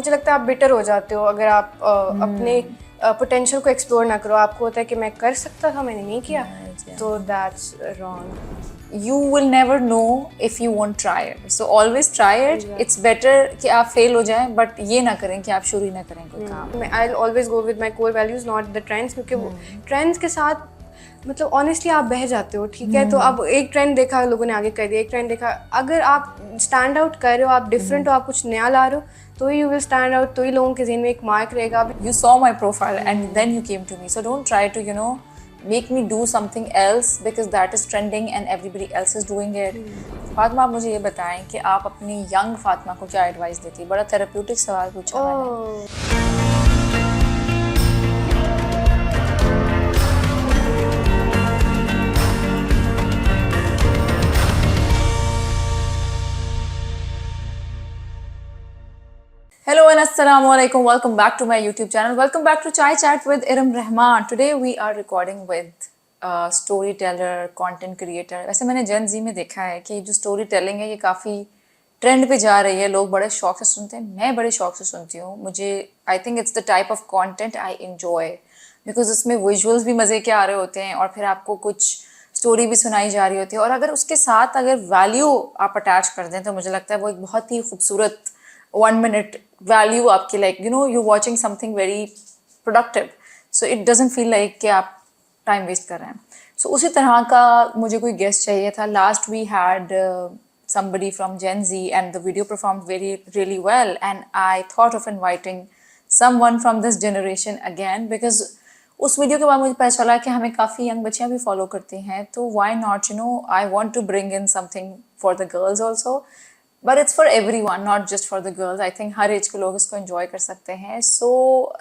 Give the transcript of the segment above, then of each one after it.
मुझे लगता है आप बिटर हो जाते हो अगर आप अपने पोटेंशियल को एक्सप्लोर ना करो। आपको होता है कि मैं कर सकता था, मैंने नहीं किया, तो that's wrong. You will never know if you won't try it. So always try it. It's better कि आप फेल हो जाएं, but ये ना करें कि आप शुरू ही ना करें कोई काम। I'll always go with my core values, not the trends, क्योंकि ट्रेंड्स के साथ मतलब ऑनेस्टली आप बह जाते हो, ठीक है। तो अब एक ट्रेंड देखा, लोगों ने आगे कर दिया, एक ट्रेंड देखा, अगर आप स्टैंड आउट कर रहे हो, आप डिफरेंट हो, आप कुछ नया ला रहे हो, तो यू विल स्टैंड आउट, तो ही लोगों के ज़हन में एक मार्क रहेगा। You saw my profile and then you came to me. So don't try to, you know, make me do something else because that is trending and everybody else is doing it. Fatima, आप मुझे ये बताएं कि आप अपनी young Fatima को क्या advice देती? बड़ा थेरेप्यूटिक सवाल पूछा मैंने। Hello and assalamu alaikum. Welcome back to my YouTube channel. Welcome back to Chai Chat with Iram Rahman. Today we are recording with a storyteller, content creator. वैसे मैंने Gen Z में देखा है कि जो स्टोरी टेलिंग है ये काफ़ी ट्रेंड पे जा रही है, लोग बड़े शौक से सुनते हैं, मैं बड़े शौक से सुनती हूँ। मुझे I think it's the type of content I enjoy because उसमें विजुअल्स भी मज़े के आ रहे होते हैं और फिर आपको कुछ स्टोरी भी सुनाई जा रही होती है, और अगर उसके साथ अगर वैल्यू आप अटैच कर दें तो मुझे लगता है वो एक बहुत ही खूबसूरत 1 minute value आपकी, like you know you're watching something very productive, so it doesn't feel like कि आप time waste कर रहे हैं। so उसी तरह का मुझे कोई guest चाहिए था। last we had somebody from Gen Z and the video performed really well and I thought of inviting someone from this generation again because उस वीडियो के बाद मुझे पता चला कि हमें काफ़ी यंग बच्चियाँ भी फॉलो करती हैं, तो why not, you know, I want to bring in something for the girls also. But it's for everyone, not just for the girls. I think हर एज के लोग इसको enjoy कर सकते हैं। So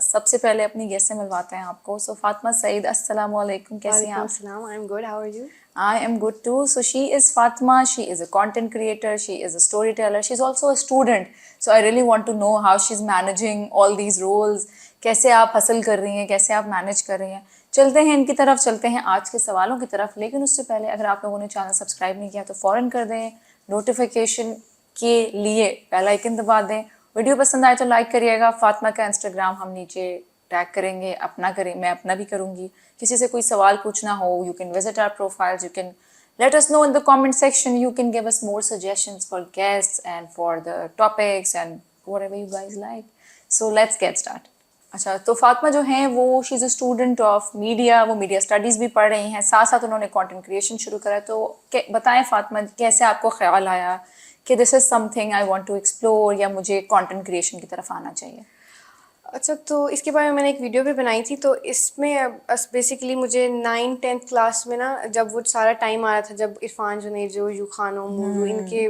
सबसे पहले अपनी गेस्ट से मिलवाते हैं आपको। So फातिमा सईद, अस्सलाम वालेकुम, कैसी हैं आप? I'm good, how are you? I am good too. So she is Fatima. She is a content creator. She is a storyteller. She's also a student. So I really want to know how she's managing all these roles. कैसे आप हासिल कर रही हैं, कैसे आप manage कर रही हैं। चलते हैं इनकी तरफ, चलते हैं आज के सवालों की तरफ। लेकिन उससे पहले अगर आप लोगों ने चैनल सब्सक्राइब नहीं किया तो फ़ौरन कर दें, नोटिफिकेशन के लिए बेल आइकन दबा दें। वीडियो पसंद आए तो लाइक करिएगा। फातिमा का इंस्टाग्राम हम नीचे टैग करेंगे, अपना करें, मैं अपना भी करूँगी। किसी से कोई सवाल पूछना हो, you can visit our profiles, you can let us know in the comment section. You can give us more suggestions for guests and for the topics and whatever you guys like. So let's get started. अच्छा, तो फातिमा जो हैं वो she is a student of media, वो media studies भी पढ़ रही हैं, साथ साथ उन्होंने कंटेंट क्रिएशन शुरू करा। तो बताएं फातिमा, कैसे आपको ख्याल आया कि this is something I want to explore या मुझे कंटेंट क्रिएशन की तरफ आना चाहिए? अच्छा, तो इसके बारे में मैंने एक वीडियो भी बनाई थी। तो इसमें बेसिकली मुझे 9th-10th क्लास में ना, जब वो सारा टाइम आ रहा था जब इरफान जुनैद, जो यू खानो, मूवी, इनके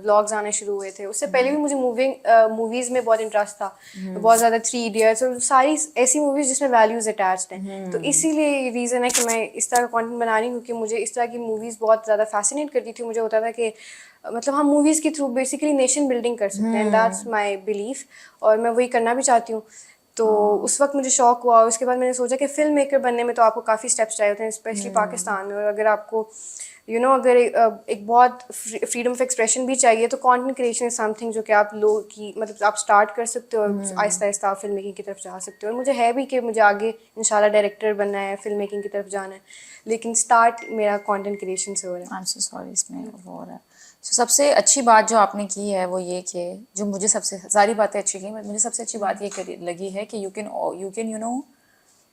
व्लॉग्स आने शुरू हुए थे, उससे पहले भी मुझे मूवीज़ में बहुत इंटरेस्ट था। बहुत ज़्यादा 3 इडियट्स और सारी ऐसी मूवीज़ जिसमें वैल्यूज़ अटैच्ड हैं। तो इसीलिए रीज़न है कि मैं इस तरह का कंटेंट बना रही हूँ, क्योंकि मुझे इस तरह की मूवीज़ बहुत ज़्यादा फैसिनेट करती थी। मुझे होता था कि मतलब हम मूवीज़ के थ्रू बेसिकली नेशन बिल्डिंग कर सकते हैं, दैट्स माई बिलीफ, और मैं वही करना भी चाहती हूँ। तो उस वक्त मुझे शौक हुआ। उसके बाद मैंने सोचा कि फ़िल्म मेकर बनने में तो आपको काफ़ी स्टेप्स चाहिए होते हैं, स्पेशली पाकिस्तान में। और अगर आपको अगर एक बहुत फ्रीडम ऑफ एक्सप्रेशन भी चाहिए, तो कंटेंट क्रिएशन इज समथिंग जो कि आप लोग की मतलब आप स्टार्ट कर सकते हो और आहिस्ता आहिस्ता फिल्म मेकिंग की तरफ जा सकते हो। और मुझे है भी कि मुझे आगे इंशाल्लाह डायरेक्टर बनना है, फिल्म मेकिंग की तरफ जाना है, लेकिन स्टार्ट मेरा कंटेंट क्रिएशन से हो रहा है। आई एम सो सॉरी, इसमें वो हो रहा है। So, सबसे अच्छी बात जो आपने की है वो ये कि जो मुझे सबसे सारी बातें अच्छी की, मुझे सबसे अच्छी बात ये लगी है कि you can you know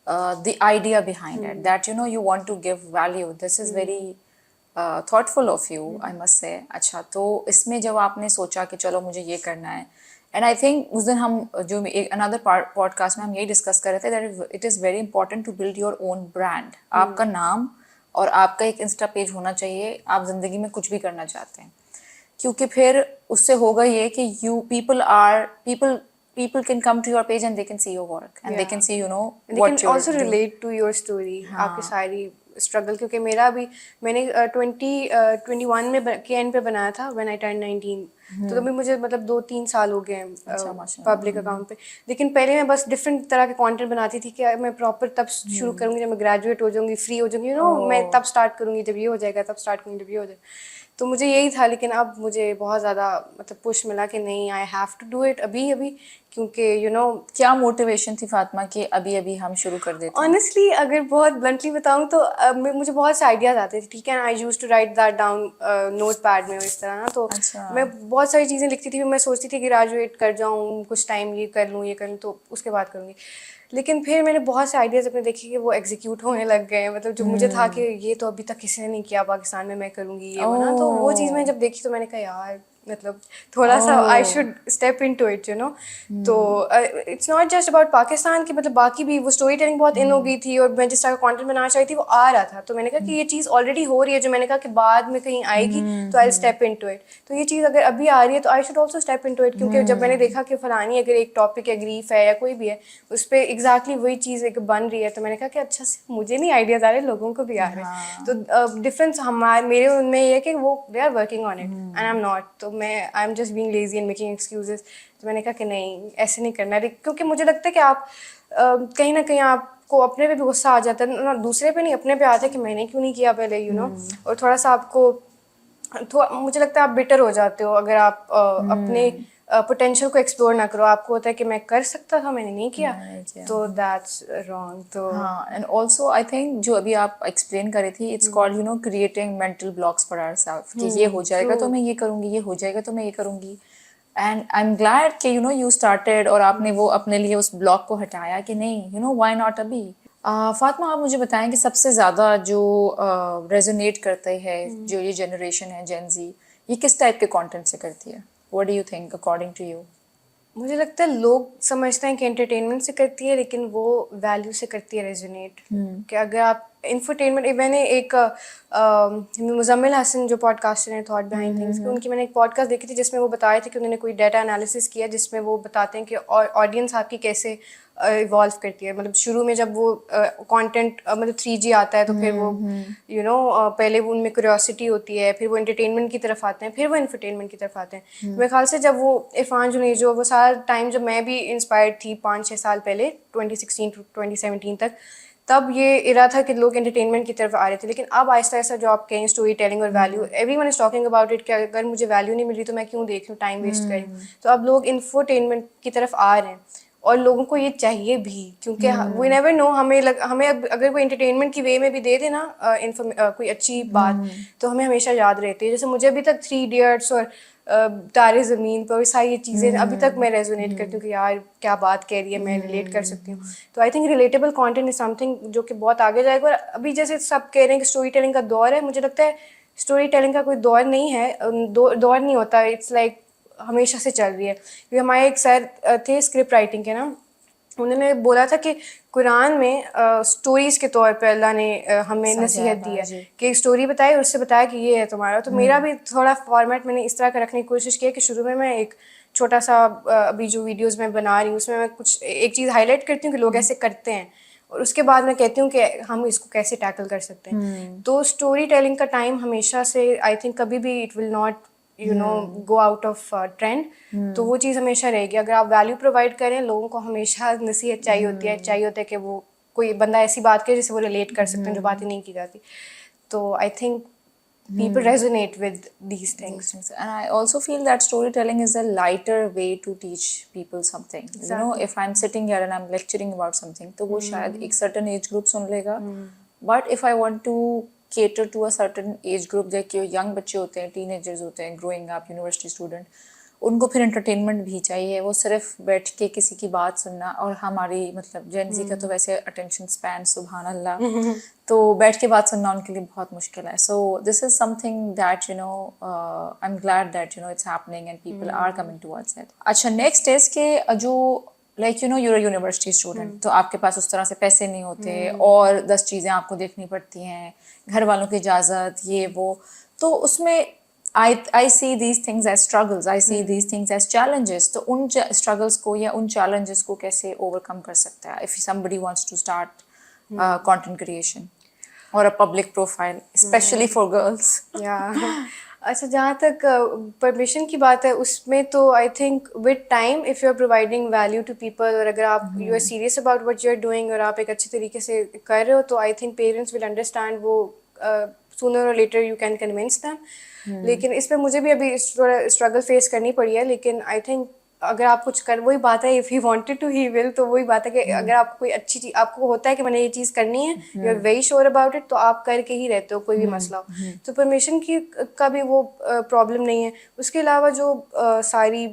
the idea behind it, that you want to give value. This is very thoughtful of you, I must say. अच्छा, तो इसमें जब आपने सोचा कि चलो मुझे ये करना है, एंड आई थिंक उस दिन हम जो एक अनदर पॉडकास्ट में हम यही डिस्कस कर रहे थे that it is very important to build your own brand. आपका नाम और आपका एक इंस्टा पेज होना चाहिए, आप ज़िंदगी में कुछ भी करना चाहते हैं, क्योंकि फिर उससे होगा ये कि people can come to your page and they can see your work and they can see what they can you're also doing. relate to your story, आपकी सारी स्ट्रगल। क्योंकि मेरा भी मैंने 2021 में के एंड पे बनाया था, when I turned 19। तो अभी मुझे मतलब 2-3 साल हो गए अच्छा, हैं माशाल्लाह। पब्लिक अकाउंट पे। लेकिन पहले मैं बस डिफरेंट तरह के कंटेंट बनाती थी कि मैं प्रॉपर तब शुरू करूँगी जब मैं ग्रेजुएट हो जाऊँगी, फ्री हो जाऊँगी, मैं ओह! तब स्टार्ट करूँगी जब ये हो जाएगा, तब स्टार्ट करूँगी जब ये हो जाएगा। तो मुझे यही था, लेकिन अब मुझे बहुत ज़्यादा मतलब पुश मिला कि नहीं, I have to do it अभी अभी, क्योंकि क्या मोटिवेशन थी फातिमा कि अभी-अभी हम शुरू कर देते हैं? ऑनेस्टली अगर बहुत ब्लंटली बताऊँ तो मुझे बहुत से आइडियाज़ आते थे, ठीक है, I used to write that down note pad में और इस तरह ना, तो अच्छा। मैं बहुत सारी चीज़ें लिखती थी, मैं सोचती थी कि ग्रेजुएट कर जाऊँ, कुछ टाइम ये कर लूँ तो उसके बाद करूँगी। लेकिन फिर मैंने बहुत से आइडियाज़ अपने देखे कि वो एग्जीक्यूट होने लग गए, मतलब जो मुझे था कि ये तो अभी तक किसी ने नहीं किया पाकिस्तान में, मैं करूँगी ये वो ना, तो वो चीज़ मैंने ओह! जब देखी तो मैंने कहा यार मतलब थोड़ा सा आई ओह! शुड स्टेप इनटू इट, तो it's not just about Pakistan की, मतलब बाकी भी वो स्टोरी टेलिंग बहुत इन हो गई थी और मैं जिस तरह का कंटेंट बनाना चाहती थी वो आ रहा था, तो मैंने कहा कि ये चीज़ ऑलरेडी हो रही है, जो मैंने कहा कि बाद में कहीं आएगी तो आई स्टेप इनटू इट, तो ये चीज़ अगर अभी आ रही है तो I should also step into it, क्योंकि जब मैंने देखा कि फलानी अगर एक टॉपिक है, ग्रीफ है या कोई भी है, उस पर एग्जैक्टली वही चीज़ एक बन रही है, तो मैंने कहा कि अच्छा सिर्फ मुझे नहीं आइडियाज़ आ रहे, लोगों को भी आ रहे हैं, तो डिफरेंस हमारे मेरे उनमें ये है कि वो they are working on it and I am not, तो मैं I am just being lazy and making excuses, तो मैंने कहा कि नहीं ऐसे नहीं करना है, क्योंकि मुझे लगता है कि आप कहीं ना कहीं आपको अपने पे भी गुस्सा आ जाता है ना, दूसरे पे नहीं, अपने पे आता है कि मैंने क्यों नहीं किया पहले, और थोड़ा सा आपको थोड़ा मुझे लगता है आप बिटर हो जाते हो अगर आप अपने पोटेंशियल को एक्सप्लोर ना करो, आपको होता है कि मैं कर सकता था, मैंने नहीं किया, मैंने किया। तो दैट्स रॉन्ग, तो हाँ, एंड ऑल्सो आई थिंक जो अभी आप एक्सप्लेन कर रही थी, it's called creating mental blocks for ourselves कि ये हो जाएगा तो मैं ये करूँगी, ये हो जाएगा तो मैं ये करूँगी, एंड आई एम ग्लैड कि यू स्टार्टेड और आपने वो अपने लिए उस ब्लॉक को हटाया कि नहीं, व्हाई नॉट अभी। फातिमा, आप मुझे बताएं कि सबसे ज़्यादा जो रेजोनेट करते है, जो ये जनरेशन है जेन जी, ये किस टाइप के कंटेंट से करती है? What do you think according to you? मुझे लगता है लोग समझते हैं कि एंटरटेनमेंट से करती है, लेकिन वो वैल्यू से करती है रेजोनेट, कि अगर आप इंफरटेनमेंट, मैंने एक मुजम्मिल हसन जो पॉडकास्टर हैं थॉट बिहाइंड थिंग्स के, उनकी मैंने एक पॉडकास्ट देखी थी जिसमें वो बताए थे कि उन्होंने कोई डाटा एनालिसिस किया जिसमें वो बताते हैं कि ऑडियंस आपकी कैसे इवॉल्व करती है, मतलब शुरू में जब वो कंटेंट मतलब 3G आता है तो फिर वो पहले वो उनमें क्यूरियोसिटी होती है, फिर वो एंटरटेनमेंट की तरफ आते हैं, फिर वो इंफरटेनमेंट की तरफ आते हैं। मेरे ख्याल से जब वो इरफान जुनैद जो वो सारा टाइम जब मैं भी इंस्पायर्ड थी 5-6 साल पहले 2016 टू 2017 तक, तब ये इरा था कि लोग एंटरटेनमेंट की तरफ आ रहे थे, लेकिन अब आहिस्ता आहिस्ता जो आप कहें स्टोरी टेलिंग और value, everyone is talking about it कि अगर मुझे वैल्यू नहीं मिल रही तो मैं क्यों देख लूँ, टाइम वेस्ट करें, तो अब लोग इंफोटेनमेंट की तरफ आ रहे हैं और लोगों को ये चाहिए भी, क्योंकि वी नेवर नो, हमें अगर कोई एंटरटेनमेंट की वे में भी दे देना कोई अच्छी बात, तो हमें हमेशा याद रहती है। जैसे मुझे अभी तक 3 इडियट्स और तारे ज़मीन पर सारी चीज़ें अभी तक मैं रेजोनेट करती हूँ कि यार क्या बात कह रही है, मैं रिलेट कर सकती हूँ, तो I think relatable content is something जो कि बहुत आगे जाएगा। और अभी जैसे सब कह रहे हैं कि स्टोरी टेलिंग का दौर है, मुझे लगता है स्टोरी टेलिंग का कोई दौर नहीं है, दौर नहीं होता, इट्स लाइक हमेशा से चल रही है, क्योंकि हमारे एक सर थे स्क्रिप्ट राइटिंग के ना, उन्होंने बोला था कि कुरान में स्टोरीज के तौर पे अल्लाह ने हमें नसीहत दी है कि एक स्टोरी बताई और उससे बताया कि ये है तुम्हारा, तो मेरा भी थोड़ा फॉर्मेट मैंने इस तरह का रखने की कोशिश की है कि शुरू में मैं एक छोटा सा अभी जो वीडियोस मैं बना रही हूँ उसमें मैं कुछ एक चीज़ हाईलाइट करती हूँ कि लोग ऐसे करते हैं, और उसके बाद मैं कहती हूँ कि हम इसको कैसे टैकल कर सकते हैं। तो स्टोरी टेलिंग का टाइम हमेशा से आई थिंक कभी भी it will not go out of trend, तो वो चीज़ हमेशा रहेगी। अगर आप वैल्यू प्रोवाइड करें, लोगों को हमेशा नसीहत चाहिए होती है, चाहिए होता है कि वो कोई बंदा ऐसी बात करे जिससे वो रिलेट कर सकते हैं, जो बातें नहीं की जाती, तो I think people resonate with these things. And I also feel that storytelling is a lighter way to teach people something. If I'm sitting here and I'm lecturing about something, तो वो शायद एक certain age group सुन लेगा, but if I want to cater to a certain age group, जैसे young बच्चे होते हैं, teenagers होते हैं, growing up, university student, उनको फिर एंटरटेनमेंट भी चाहिए, वो सिर्फ बैठ के किसी की बात सुनना, और हमारी मतलब जेन जी का तो वैसे अटेंशन स्पैन सुभान अल्लाह, तो बैठ के बात सुनना उनके लिए बहुत मुश्किल है। So this is something that I am glad that it's happening and people are coming towards it. अच्छा, नेक्स्ट इज के जो लाइक यूर यूनिवर्सिटी स्टूडेंट, तो आपके पास उस तरह से पैसे नहीं होते और 10 चीज़ें आपको देखनी पड़ती हैं, घर वालों की इजाज़त, ये वो, तो उसमें I see these things as struggles, I see these things as challenges. तो उन struggles को या उन challenges को कैसे overcome कर सकता है if somebody wants to start content creation or a public profile, especially for girls? Yeah. अच्छा, जहाँ तक परमिशन की बात है उसमें तो I think with time if you are providing value to people और अगर आप you are serious about what you are doing और आप एक अच्छे तरीके से कर रहे हो तो I think parents will understand वो सूनर और later you can convince them. लेकिन इसमें मुझे भी अभी थोड़ा स्ट्रगल फेस करनी पड़ी है, लेकिन आई थिंक अगर आप कुछ कर, वही बात है if he wanted to he will, तो वही बात है कि अगर आपको कोई अच्छी चीज़ आपको होता है कि मैंने ये चीज़ करनी है, you are very sure about it, तो आप करके ही रहते हो कोई भी मसला हो। तो परमिशन की का भी वो प्रॉब्लम नहीं है। उसके अलावा जो सारी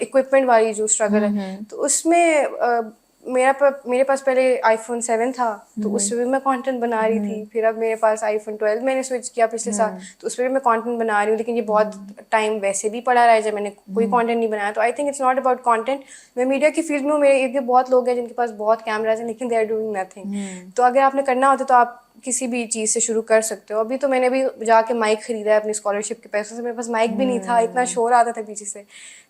इक्विपमेंट वाली जो स्ट्रगल है तो उसमें मेरे पास पहले iPhone 7 था तो उसमें भी मैं कंटेंट बना रही थी। फिर अब मेरे पास iPhone 12 मैंने स्विच किया पिछले साल, तो उसमें भी मैं कंटेंट बना रही हूँ, लेकिन ये बहुत टाइम वैसे भी पड़ा रहा है जब मैंने कोई कंटेंट नहीं बनाया। तो I think it's not about content. मैं मीडिया की फील्ड में हूँ, मेरे इर्द गिर्द बहुत लोग हैं जिनके पास बहुत कैमराज हैं लेकिन दे आर डूइंग नथिंग। तो अगर आपने करना होता तो आप किसी भी चीज़ से शुरू कर सकते हो। अभी तो मैंने भी जाके माइक खरीदा है अपनी स्कॉलरशिप के पैसों से, मेरे पास माइक भी नहीं था, इतना शोर आता था पीछे से,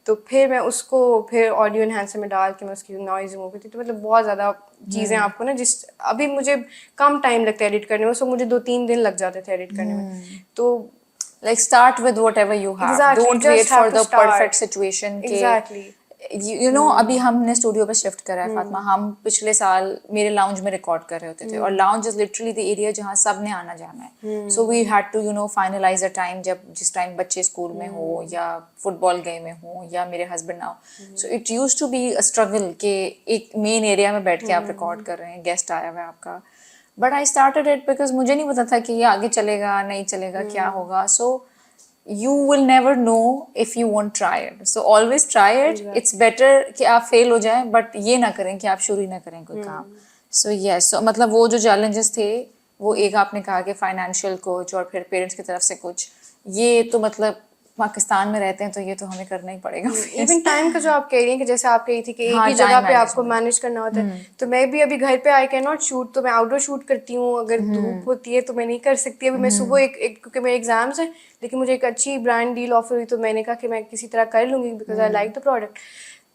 तो फिर मैं उसको फिर ऑडियो एनहांसर में डाल के मैं उसकी नॉइज़ रिमूव करती। तो मतलब बहुत ज़्यादा चीज़ें आपको ना, जिस अभी मुझे कम टाइम लगता है एडिट करने में, सो मुझे 2-3 दिन लग जाते थे एडिट करने में। तो like start with whatever you have. Exactly, Don't just wait have for to the start. perfect situation के Exactly. you know अभी हमने स्टूडियो पे शिफ्ट करा है फातिमा। हम पिछले साल मेरे लाउंज में रिकॉर्ड कर रहे होते थे और lounge is literally the area जहाँ सब ने आना जाना है। So we had to finalise a time जब जिस टाइम बच्चे स्कूल में हो या फुटबॉल गेम में हो या मेरे हस्बैंड ना हो। So it used to be a struggle के एक मेन एरिया में बैठ के आप रिकॉर्ड कर रहे हैं, गेस्ट आया हुआ है आपका। But I started it because मुझे नहीं पता था कि ये आगे चलेगा नहीं चलेगा क्या होगा। सो you will never know if you won't try it, so always try it. It's better कि आप फेल हो जाएं बट ये ना करें कि आप शुरू ही ना करें कोई काम। so yes, so मतलब वो जो challenges थे वो एक आपने कहा कि फाइनेंशियल कुछ और फिर पेरेंट्स की तरफ से कुछ, ये तो मतलब पाकिस्तान में रहते हैं तो ये तो हमें करना ही पड़ेगा। इवन टाइम का जो आप कह रही हैं कि जैसे आप कही थी कि एक हाँ, ही जगह time पे आपको management। मैनेज करना होता है, तो मैं भी अभी घर पे आई कैन नॉट शूट, तो मैं आउटडोर शूट करती हूँ। अगर धूप होती है तो मैं नहीं कर सकती। अभी मैं सुबह एक क्योंकि मेरे एग्जाम्स हैं, लेकिन मुझे एक अच्छी ब्रांड डील ऑफर हुई तो मैंने कहा कि मैं किसी तरह कर लूँगी because I like the product.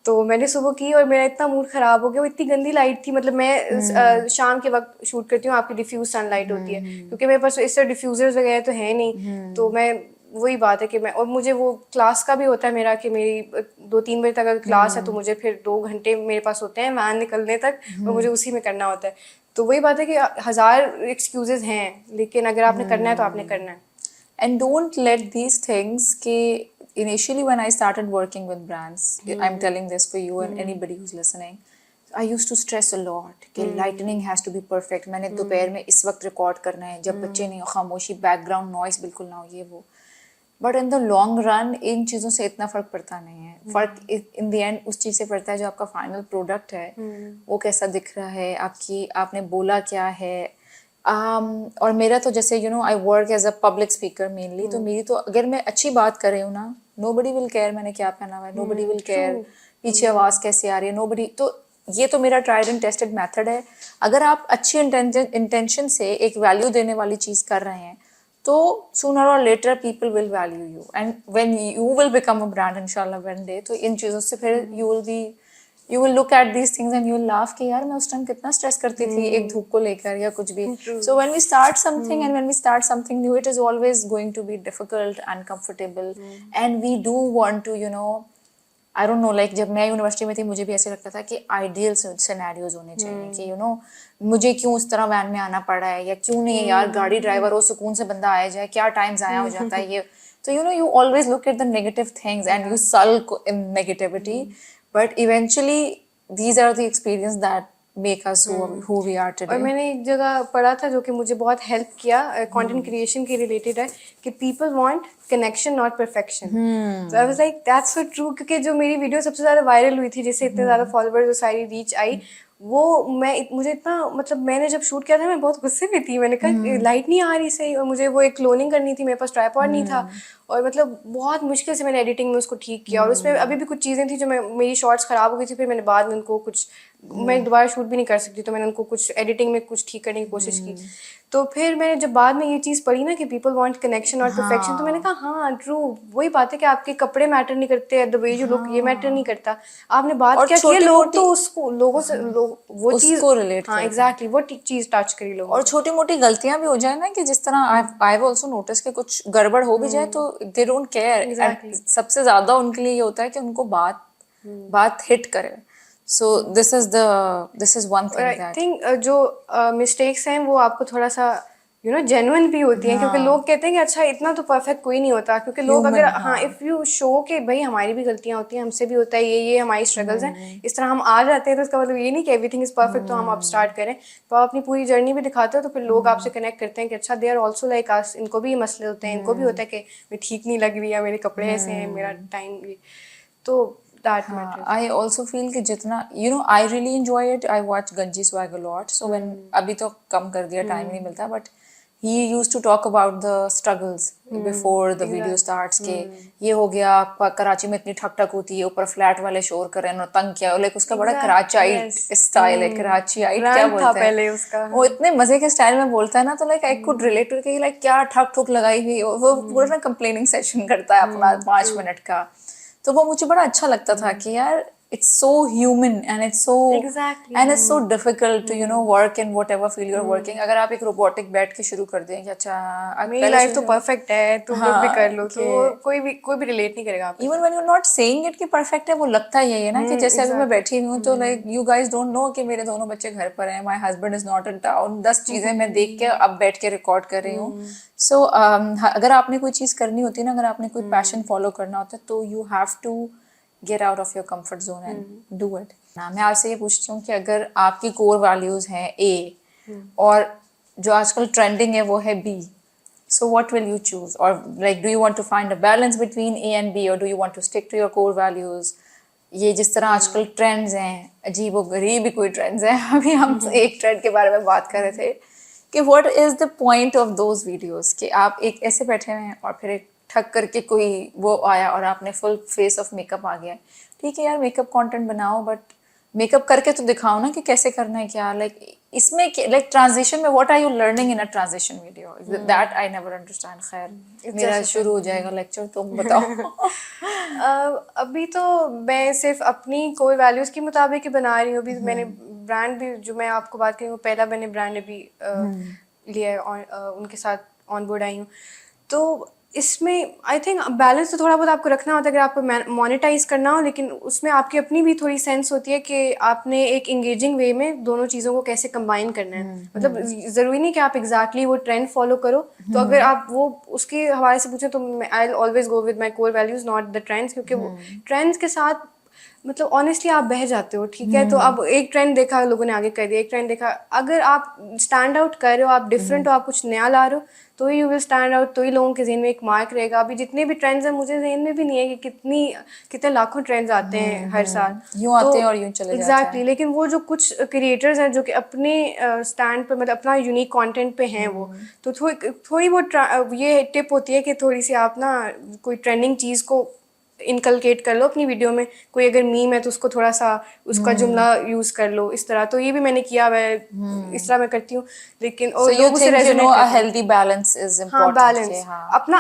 तो मैंने सुबह की और मेरा इतना मूड ख़राब हो गया, वो इतनी गंदी लाइट थी। मतलब मैं शाम के वक्त शूट करती हूँ, आपकी डिफ्यूज सनलाइट होती है, क्योंकि मेरे पास इस तरह डिफ्यूज़र्स वगैरह तो है नहीं। तो मैं वही बात है कि मैं, और मुझे वो क्लास का भी होता है मेरा कि मेरी 2-3 बजे तक अगर क्लास है तो मुझे फिर 2 घंटे मेरे पास होते हैं वैन निकलने तक, और मुझे उसी में करना होता है। तो वही बात है कि 1000 एक्सक्यूजेज हैं, लेकिन अगर आपने करना है तो आपने करना है। And don't let these things कि initially when I started working with brands, I'm telling this for you and anybody who's listening, I used to stress a lot कि lightning has to be perfect, मैंने दोपहर में इस वक्त record करना है जब बच्चे नहीं हो, खामोशी, बैकग्राउंड नॉइस बिल्कुल ना हो, ये वो। But in the long run in चीज़ों से इतना फ़र्क पड़ता नहीं है। फ़र्क इन द एंड उस चीज़ से पड़ता है जो आपका फाइनल प्रोडक्ट है वो कैसा दिख रहा है, आपने बोला क्या है। और मेरा तो जैसे I work as a public speaker mainly, तो मेरी तो अगर मैं अच्छी बात कर रही हूँ ना, नोबडी विल केयर मैंने क्या पहना हुआ है, नोबडी विल केयर पीछे आवाज़ कैसे आ रही है, नोबडी। तो ये तो मेरा ट्राइड एंड टेस्टेड मेथड है। अगर आप अच्छी इंटेंशन से एक वैल्यू देने वाली चीज़ कर रहे हैं तो sooner or later people will value you, and when you will become a brand inshallah one day, तो इन चीज़ों से फिर you will look at these things and you will laugh कि यार मैं उस टाइम कितना स्ट्रेस करती थी एक धूप को लेकर या कुछ भी। So when we start something and when we start something new, it is always going to be difficult and uncomfortable, and we do want to I don't know, like जब मैं यूनिवर्सिटी में थी मुझे भी ऐसे लगता था कि आइडियल सिनेरियोज होने चाहिए कि मुझे क्यों उस तरह वैन में आना पड़ा है, या क्यों नहीं यार गाड़ी ड्राइवर हो, सुकून से बंदा आया जाए, क्या टाइम ज़ाया हो जाता है ये। तो you always look at the negative things and you sulk in negativity, but eventually these are the experience that make us who we are today. और मैंने एक जगह पढ़ा था जो कि मुझे बहुत हेल्प किया, कंटेंट क्रिएशन के रिलेटेड है, कि people want connection not perfection. तो I was like that's so true, क्योंकि जो मेरी वीडियो सबसे ज़्यादा वायरल हुई थी, जिससे इतने ज़्यादा फॉलोअर्स और सारी रीच आई, वो मुझे इतना, मतलब मैंने जब शूट किया था मैं बहुत गुस्से में थी। मैंने कहा लाइट नहीं आ रही सही, और मुझे वो एक क्लोनिंग करनी थी, मेरे पास ट्राइपॉड नहीं था, और मतलब बहुत मुश्किल से मैंने एडिटिंग में उसको ठीक किया। और उसमें अभी भी कुछ चीज़ें थी जो मेरी शॉर्ट्स ख़राब हो गई थी, फिर मैंने बाद में उनको कुछ, मैं दोबारा शूट भी नहीं कर सकती, तो मैंने उनको कुछ एडिटिंग में कुछ ठीक करने की कोशिश की। तो फिर मैंने जब बाद में ये चीज़ पढ़ी ना कि पीपल वांट कनेक्शन और परफेक्शन, तो मैंने कहा हाँ ट्रू, वही बात है कि आपके कपड़े मैटर नहीं करते, द वे यू लुक ये मैटर नहीं करता, आपने बात क्या की, लोग तो उसको लोगों से वो चीज़ रिलेट, हाँ एग्जैक्टली वो चीज़ टच करी लोगों। और छोटी मोटी गलतियां भी हो जाए ना, कि जिस तरह आई हैव आल्सो नोटिस कि कुछ गड़बड़ हो भी जाए तो दे डोंट केयर। Exactly. सबसे ज्यादा उनके लिए ये होता है कि उनको बात हिट करे। सो दिस इज वन और आई थिंग दैट थिंक जो मिस्टेक्स हैं वो आपको थोड़ा सा जेन्युइन भी होती हैं, क्योंकि लोग कहते हैं कि अच्छा इतना तो परफेक्ट कोई नहीं होता, क्योंकि लोग अगर ह्यूमन। हाँ इफ़ यू शो कि भाई हमारी भी गलतियां होती हैं, हमसे भी होता है, ये हमारी स्ट्रगल्स हैं, इस तरह हम आ जाते हैं, तो इसका मतलब ये नहीं कि एवरीथिंग इज़ परफेक्ट तो हम अब स्टार्ट करें। तो आप अपनी पूरी जर्नी भी दिखाते हो तो फिर लोग आपसे कनेक्ट करते हैं कि अच्छा they are also like us, इनको भी ये मसले होते हैं, इनको भी होता है कि मैं ठीक नहीं लग रही है, मेरे कपड़े ऐसे हैं, मेरा टाइम ये, तो that matters. I also feel कि जितना I really enjoy it. I watch Ganji Swag a lot. So when अभी तो कम कर दिया, टाइम नहीं मिलता, but he used to talk about the struggles before the video starts के ये हो गया, कराची में इतनी ठक ठक होती है, ऊपर फ्लैट वाले शोर कर रहे हैं और तंग किया, लाइक उसका बड़ा कराचाइट स्टाइल है, कराचीआइट क्या ब्रांड था बोलते हैं पहले उसका। वो इतने मजे के स्टाइल में बोलता है ना, तो like I could relate to कि लाइक क्या ठक ठुक लगाई हुई, वो पूरा ना कंप्लेनिंग सेशन करता है अपना 5 मिनट का। तो वो मुझे बड़ा अच्छा लगता था कि यार it's so human and it's so difficult to work in whatever field you are working. अगर आप एक रोबोटिक बैठ के शुरू कर दें कि अच्छा मेरी लाइफ तो परफेक्ट है, तुम लोग भी कर लो, तो कोई भी रिलेट नहीं करेगा आपके even when you not saying it कि परफेक्ट है, वो लगता ही है ना कि जैसे अभी मैं बैठी हुई हूँ तो like you guys don't know कि मेरे दोनों बच्चे घर पर हैं, my husband is not in town, 10 चीजें मैं देख के अब बैठ के रिकॉर्ड कर रही हूँ। सो अगर आपने कोई चीज करनी होती है ना, अगर आपने कोई पैशन फॉलो करना होता है, तो you have to get out of your comfort zone and do it ना। मैं आपसे ये पूछती हूँ कि अगर आपकी कोर वैल्यूज हैं ए और जो आजकल ट्रेंडिंग है वो है B, so what will you choose? Or like do you want to find a balance between A and B, or do you want to stick to your core values? ये जिस तरह आजकल ट्रेंड्स हैं, अजीब व गरीब ही कोई ट्रेंड्स हैं, अभी हम एक ट्रेंड के बारे में बात कर रहे थे कि what is the point of those videos, कि आप एक ऐसे बैठे हुए हैं और फिर एक ठक करके कोई वो आया और आपने फुल फेस ऑफ मेकअप आ गया। ठीक है यार, मेकअप कंटेंट बनाओ, बट मेकअप करके तो दिखाओ ना कि कैसे करना है, क्या लाइक इसमें लाइक ट्रांजिशन में what are you learning in a transition video, that I never understand. खैर मेरा शुरू हो जाएगा लेक्चर, तुम बताओ। अभी तो मैं सिर्फ अपनी कोर वैल्यूज के मुताबिक ही बना रही हूँ। अभी मैंने ब्रांड भी, जो मैं आपको बात करी हूँ, पहला मैंने ब्रांड अभी लिया है और उनके साथ ऑन बोर्ड आई हूँ। तो इसमें आई थिंक बैलेंस तो थोड़ा बहुत आपको रखना होता है अगर आपको मोनेटाइज करना हो, लेकिन उसमें आपकी अपनी भी थोड़ी सेंस होती है कि आपने एक इंगेजिंग वे में दोनों चीज़ों को कैसे कंबाइन करना है। मतलब ज़रूरी नहीं कि आप एग्जैक्टली वो ट्रेंड फॉलो करो। तो अगर आप वो उसके हवाले से पूछें तो I always go with my core values, not the trends, क्योंकि वो ट्रेंड्स के साथ मतलब ऑनेस्टली आप बह जाते हो। ठीक है, तो अब एक ट्रेंड देखा, लोगों ने आगे कर दिया, एक ट्रेंड देखा, अगर आप स्टैंड आउट कर रहे हो, आप डिफरेंट हो, आप कुछ नया ला रहे हो, तो ही यू विल स्टैंड आउट, तो ही लोगों के जहन में एक मार्क रहेगा। अभी जितने भी ट्रेंड्स हैं, मुझे जहन में भी नहीं है कि कितने लाखों ट्रेंड्स आते हैं हर साल, यूं आते हैं और यूं चले जाते हैं। एग्जैक्टली। लेकिन वो जो कुछ क्रिएटर्स हैं जो कि अपने स्टैंड पर मतलब अपना यूनिक कंटेंट पे हैं, वो तो थोड़ी वो ये टिप होती है कि थोड़ी सी आप ना कोई ट्रेंडिंग चीज़ को इनकलकेट कर लो अपनी वीडियो में। कोई अगर मीम है तो उसको थोड़ा सा उसका जुमला यूज कर लो, इस तरह। तो ये भी मैंने किया हुआ है, इस तरह मैं करती हूँ। लेकिन और लोग उसे रेजोनेट a करते हैं। healthy balance is हाँ, important बैलेंस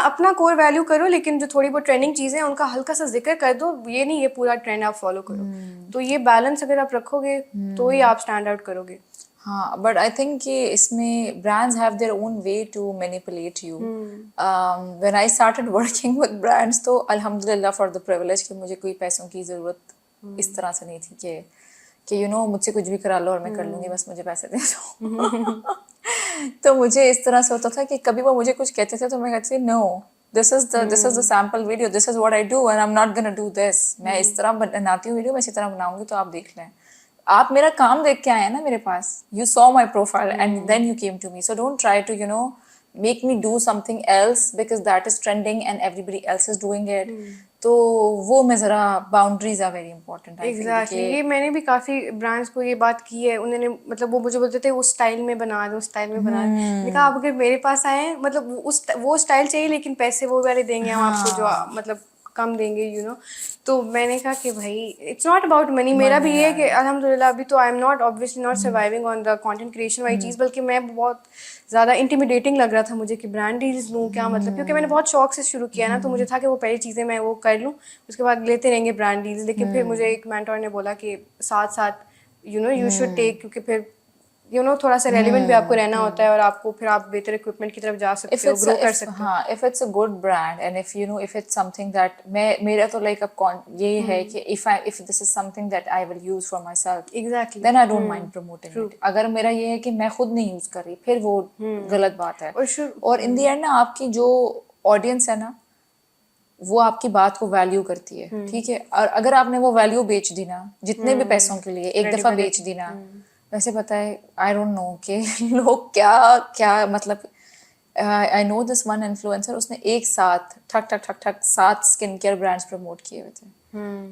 अपना कोर वैल्यू करो, लेकिन जो थोड़ी बहुत ट्रेंडिंग चीजें हैं उनका हल्का सा जिक्र कर दो। ये नहीं ये पूरा ट्रेंड आप फॉलो करो। तो ये बैलेंस अगर आप रखोगे तो ही आप स्टैंड आउट करोगे। हाँ, बट आई थिंक कि इसमें brands have their own way to manipulate you. When I started working with brands, तो अल्हम्दुलिल्लाह फॉर द प्रिविलेज कि मुझे कोई पैसों की ज़रूरत इस तरह से नहीं थी कि मुझसे कुछ भी करा लो और मैं कर लूँगी, बस मुझे पैसे दे दो। तो मुझे इस तरह से होता था कि कभी वो मुझे कुछ कहते थे तो मैं कहती थी no, this is the sample video, this is what I do and I am not gonna do this. मैं इस तरह बनाती हूँ वीडियो, मैं इसी तरह बनाऊंगी, तो आप देख लें। आप मेरा काम देख के आए हैं ना मेरे पास, you saw my profile and then you came to me, so don't try to make me do something else because that is trending and everybody else is doing it. तो वो मैं ज़रा boundaries are very important, I feel exactly. ये मैंने भी काफ़ी brands को ये बात की है। उन्होंने मतलब वो मुझे बोलते थे उस स्टाइल में बना दो, उस स्टाइल में बना दो। मैंने कहा आप अगर मेरे पास आए हैं, मतलब वो स्टाइल चाहिए, लेकिन पैसे वो वाले देंगे हम आपको जो मतलब कम देंगे। तो मैंने कहा कि भाई इट्स नॉट अबाउट मनी। मेरा भी ये है कि अल्हम्दुलिल्लाह अभी तो आई am not obviously not surviving on the content creation वाली चीज़, बल्कि मैं बहुत ज़्यादा इंटिमिडेटिंग लग रहा था मुझे कि ब्रांड डील्स लूँ क्या, मतलब क्योंकि मैंने बहुत शौक से शुरू किया ना, तो मुझे था कि वो पहली चीज़ें मैं वो कर लूँ, उसके बाद लेते रहेंगे ब्रांड डील्स। लेकिन फिर मुझे एक मेंटोर ने बोला कि साथ साथ यू शुड टेक, क्योंकि फिर यू नो थोड़ा सा रेलिवेंट भी आपको रहना होता है, और आपको फिर आप बेहतर इक्विपमेंट की तरफ जा सकते हो, ग्रो कर सकते हो। हाँ, if it's a good brand and if you know if it's something that मेरा तो like ये है कि if this is something that I will use for myself, Exactly. then I don't mind promoting it. अगर मेरा ये है कि मैं खुद नहीं यूज कर रही, फिर वो गलत बात है। और in the end ना आपकी जो ऑडियंस है ना, वो आपकी बात को वैल्यू करती है, ठीक है। और अगर आपने वो वैल्यू बेच दी ना, जितने भी पैसों के लिए एक दफा बेच दी ना, वैसे पता है आई डोंट नो कि लोग क्या क्या मतलब। I know this one influencer, उसने एक साथ ठक ठक ठक ठक 7 स्किन केयर ब्रांड्स प्रमोट किए हुए थे।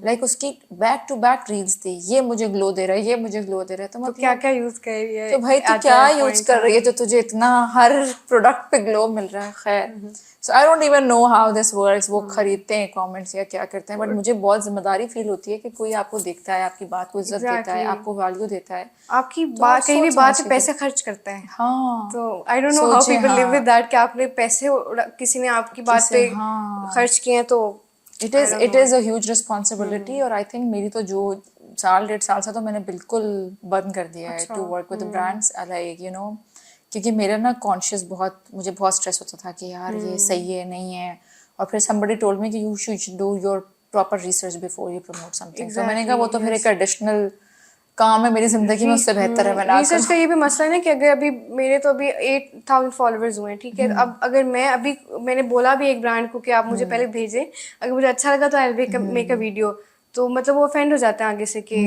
लाइक उसकी बैक टू बैक रील्स थी, ये मुझे ग्लो दे रहा है, ये मुझे ग्लो दे रहा है। तो मतलब क्या क्या यूज कर रही है, तो भाई तू क्या यूज कर रही है जो तुझे इतना हर प्रोडक्ट पे ग्लो मिल रहा है। खैर, so I don't even know how this works. वो खरीदते हैं कमेंट्स या क्या करते हैं, बट मुझे बहुत जिम्मेदारी फील होती है कि कोई आपको देखता है, आपकी बात को इज्जत देता है, आपको वैल्यू देता है, आपकी बात कहीं भी बात पे पैसे खर्च करता है। हाँ। तो I don't know how people live with that कि आपने पैसे किसी ने आपकी बात पे खर्च किए हैं। तो it is a huge responsibility. और आई थिंक मेरी तो जो 1.5 साल से तो मैंने बिल्कुल बंद कर दिया है to work with brands, like you know, क्योंकि मेरा ना कॉन्शियस मुझे बहुत स्ट्रेस होता था कि यार ये सही है नहीं है। और फिर somebody told me कि you should do your proper research before you promote something. तो मैंने कहा वो तो फिर एक एडिशनल काम है मेरी जिंदगी में, उससे बेहतर है मैं ना रिसर्च का ये भी मसला है ना कि अगर अभी मेरे तो अभी 8,000 फॉलोअर्स हुए हैं, ठीक है। अब अगर मैंने बोला भी एक ब्रांड को कि आप मुझे पहले भेजें, अगर मुझे अच्छा लगा तो I will make a video, तो मतलब वो ऑफेंड हो जाते हैं आगे से कि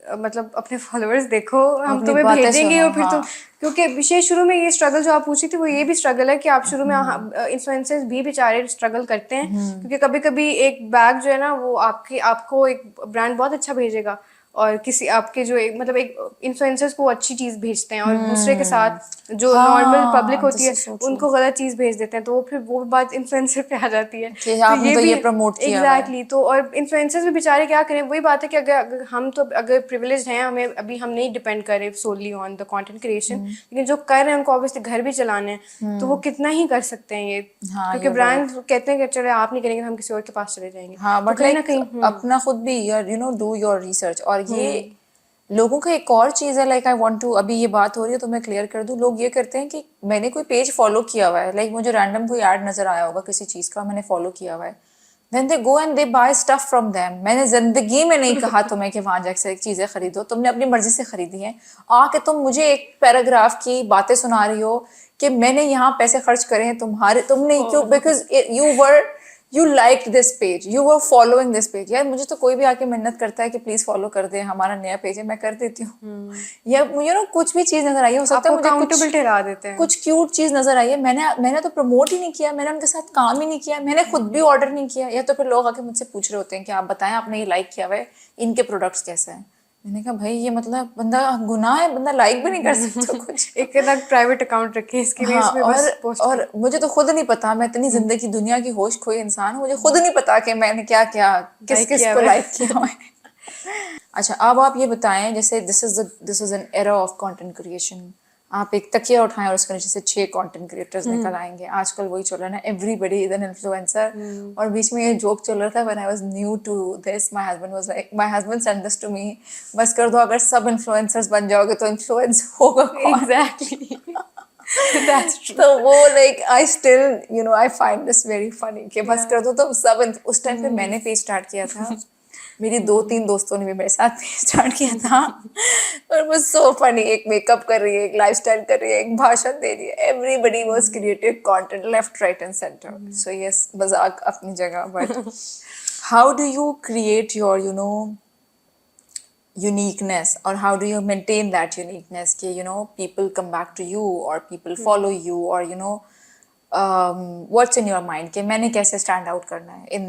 मतलब अपने फॉलोअर्स देखो, हम तुम्हें भेजेंगे और फिर तुम, क्योंकि विशेष शुरू में ये स्ट्रगल जो आप पूछी थी वो ये भी स्ट्रगल है कि आप शुरू में इन्फ्लुएंसर्स भी बेचारे स्ट्रगल करते हैं, क्योंकि कभी कभी एक बैग जो है ना वो आपको एक ब्रांड बहुत अच्छा भेजेगा, और किसी आपके जो मतलब एक इन्फ्लुएंसर्स को अच्छी चीज भेजते हैं और दूसरे के साथ जो नॉर्मल पब्लिक होती है उनको गलत चीज भेज देते हैं, तो वो फिर वो बात इन्फ्लुएंसर पे आ जाती है कि आपने तो ये प्रमोट किया है। एग्जैक्टली। तो और इन्फ्लुएंसर्स भी बेचारे क्या करें, वही बात है कि अगर हम तो अगर प्रिविलेज्ड हैं, हमें अभी हम नहीं डिपेंड कर रहे सोली ऑन द कंटेंट क्रिएशन, लेकिन जो कर रहे हैं उनको ऑब्वियसली घर भी चलाने हैं, तो वो कितना ही कर सकते हैं ये, क्योंकि ब्रांड कहते हैं कि चले आप नहीं करेंगे हम किसी और के पास चले जाएंगे। हाँ, बट कहीं ना कहीं अपना खुद भी you know do your research. और ये लोगों का एक और चीज़ है, लाइक आई वांट टू, अभी ये बात हो रही है तो मैं क्लियर कर दूं, लोग ये करते हैं कि मैंने कोई पेज फॉलो किया हुआ है, लाइक मुझे रैंडम कोई ऐड नजर आया होगा किसी चीज़ का, मैंने फॉलो किया हुआ है, then they go and they buy stuff from them. मैंने जिंदगी में नहीं कहा तुम्हें कि वहां जाकर चीज़ें खरीदो, तुमने अपनी मर्जी से खरीदी हैं। आके तुम मुझे एक पैराग्राफ की बातें सुना रही हो कि मैंने यहाँ पैसे खर्च करे हैं तुमने क्यों, because you liked this page, you were following this page। यार मुझे तो कोई भी आके मिन्नत करता है कि प्लीज फॉलो कर दे, हमारा नया पेज है, मैं कर देती हूँ। या यू नो कुछ भी चीज नजर आई है, हो सकता है मुझे अकाउंटेबल ठहरा देते हैं, कुछ क्यूट चीज नजर आई है, मैंने तो प्रमोट ही नहीं किया, मैंने उनके साथ काम ही नहीं किया, मैंने खुद भी ऑर्डर नहीं किया। या तो फिर लोग आके मुझसे पूछ रहे होते हैं कि आप बताएं आपने ये लाइक किया हुआ है, इनके प्रोडक्ट्स कैसे हैं। मैंने कहा भाई ये मतलब बंदा गुनाह है, बंदा लाइक भी नहीं कर सकता कुछ। एक अलग प्राइवेट अकाउंट रखे इसके लिए। हाँ, इसमें बस और मुझे तो खुद नहीं पता, मैं इतनी जिंदगी दुनिया की होश खोई इंसान हूँ, मुझे खुद नहीं पता कि मैंने क्या क्या किस को लाइक किया मैंने। अच्छा, अब आप ये बताएं, जैसे this is an era of content creation, आप एक तकिया उठाएं और उसके नीचे से 6 कंटेंट क्रिएटर्स निकल आएंगे। आजकल वही चल रहा है ना, एवरीबॉडी इज एन इन्फ्लुएंसर। और बीच में ये जोक चल रहा था, when I was new to this, my husband send this to me, बस कर दो, अगर सब इन्फ्लुएंसर्स बन जाओगे तो इन्फ्लुएंस होगा कौन? Exactly that's true. तो वो like I still you know I find this very funny कि बस कर दो तो सब। उस टाइम पे मैंने पेज स्टार्ट किया था, मेरी 2-3 दोस्तों ने भी मेरे साथ स्टार्ट किया था, और वो सो फनी, एक मेकअप कर रही है, एक लाइफस्टाइल कर रही है, एक भाषण दे रही है, everybody was creative content left right and centre. So yes, मजाक अपनी जगह, but how do you create your you know uniqueness, or how do you maintain that uniqueness कि you know people come back to you or people follow you, or you know what's in your mind कि मैंने कैसे stand out करना है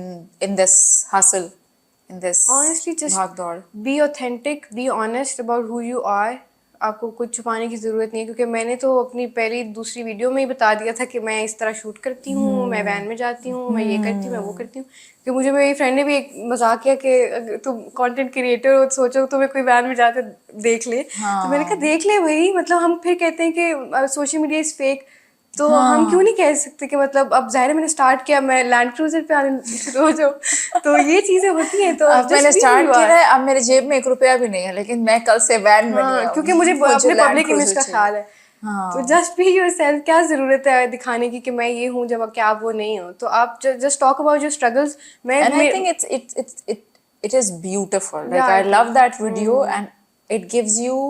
in this hustle, in this honestly just भाग दौड़। be authentic, be honest about who you are। आपको कुछ छुपाने की ज़रूरत नहीं है, क्योंकि मैंने तो अपनी पहली दूसरी वीडियो में ही बता दिया था कि मैं इस तरह शूट करती हूँ, मैं वैन में जाती हूँ, मैं ये करती हूँ, मैं वो करती हूँ। कि मुझे मेरी फ्रेंड ने भी एक मजाक किया कि अगर तुम कंटेंट क्रिएटर हो, सोचो तुम्हें कोई वैन में जाते देख ले। तो मैंने कहा देख ले भाई, मतलब हम फिर कहते हैं कि सोशल मीडिया इज़ फेक, तो हम क्यों नहीं कह सकते कि मतलब अब जाहिर है मैंने स्टार्ट किया, मैं लैंड क्रूजर पे आने रोज हो, तो ये चीजें होती हैं। तो अब मैंने just be who start you किया are। है, अब मेरे जेब में 1 रुपया भी नहीं है, लेकिन मैं कल से वैन में नहीं हाँ, क्योंकि आऊंगी। मुझे अपने लैंड पब्लिक इमेज क्रूजर का चाहिए। ख्याल है। तो हाँ जस्ट बी योरसेल्फ। क्या जरूरत है दिखाने की कि मैं ये हूँ जब क्या आप वो नहीं हो। तो आप just talk about your struggles. and I think it is beautiful. Like या I it love is. that video, and it gives you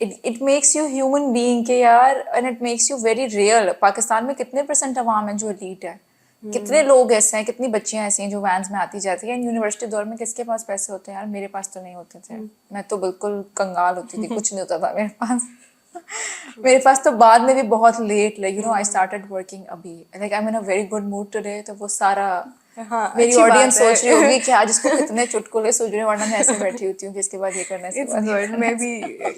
it makes you human being के यार, and it makes you very real. Pakistan में कितने % अवाम है जो elite है, कितने लोग ऐसे हैं, कितनी बच्चियां ऐसी हैं जो वैन्स में आती जाती है। यूनिवर्सिटी दौर में किसके पास पैसे होते हैं यार? मेरे पास तो नहीं होते थे। मैं तो बिल्कुल कंगाल होती थी, कुछ नहीं होता था मेरे पास। मेरे पास तो बाद में भी बहुत late, like you know I started working अभी, like I am in a very good mood today. तो वो सारा हाँ, मेरी अच्छी बात ऑडियंस है। सोच रही होगी कि आज इसको कितने चुटकुले सुन रहे हैं, वरना मैं ऐसे बैठी होती हूँ कि इसके बाद ये करना है, इसके इट्स बाद ये गुड, करना मैं है। भी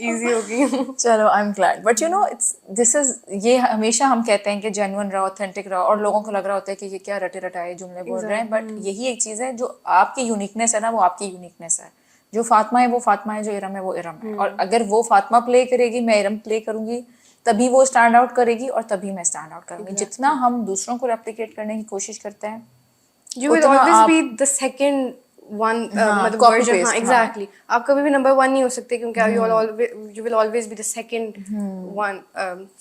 इजी हो गई हूँ। चलो आई am glad, but you know it's this is, ये हमेशा हम कहते हैं कि जेन्युइन रहो, ऑथेंटिक रहो, और लोगों को लग रहा होता है कि ये क्या रटे रटाए जुमले बोल रहे हैं, बट यही एक चीज़ है जो आपकी यूनिकनेस है ना, वो आपकी यूनिकनेस है। जो फातिमा है वो फातिमा है, जो इरम है वो इरम है, और अगर वो फातिमा प्ले करेगी, मैं इरम प्ले करूंगी, तभी वो स्टैंड आउट करेगी और तभी मैं स्टैंड आउट करूंगी। जितना हम दूसरों को रेप्लिकेट करने की कोशिश करते हैं, You will उतना always आप be the second one, हाँ, मतलब copy version। हाँ, paste, exactly। आप कभी भी नंबर 1 नहीं हो सकते, क्योंकि you will always be the second one,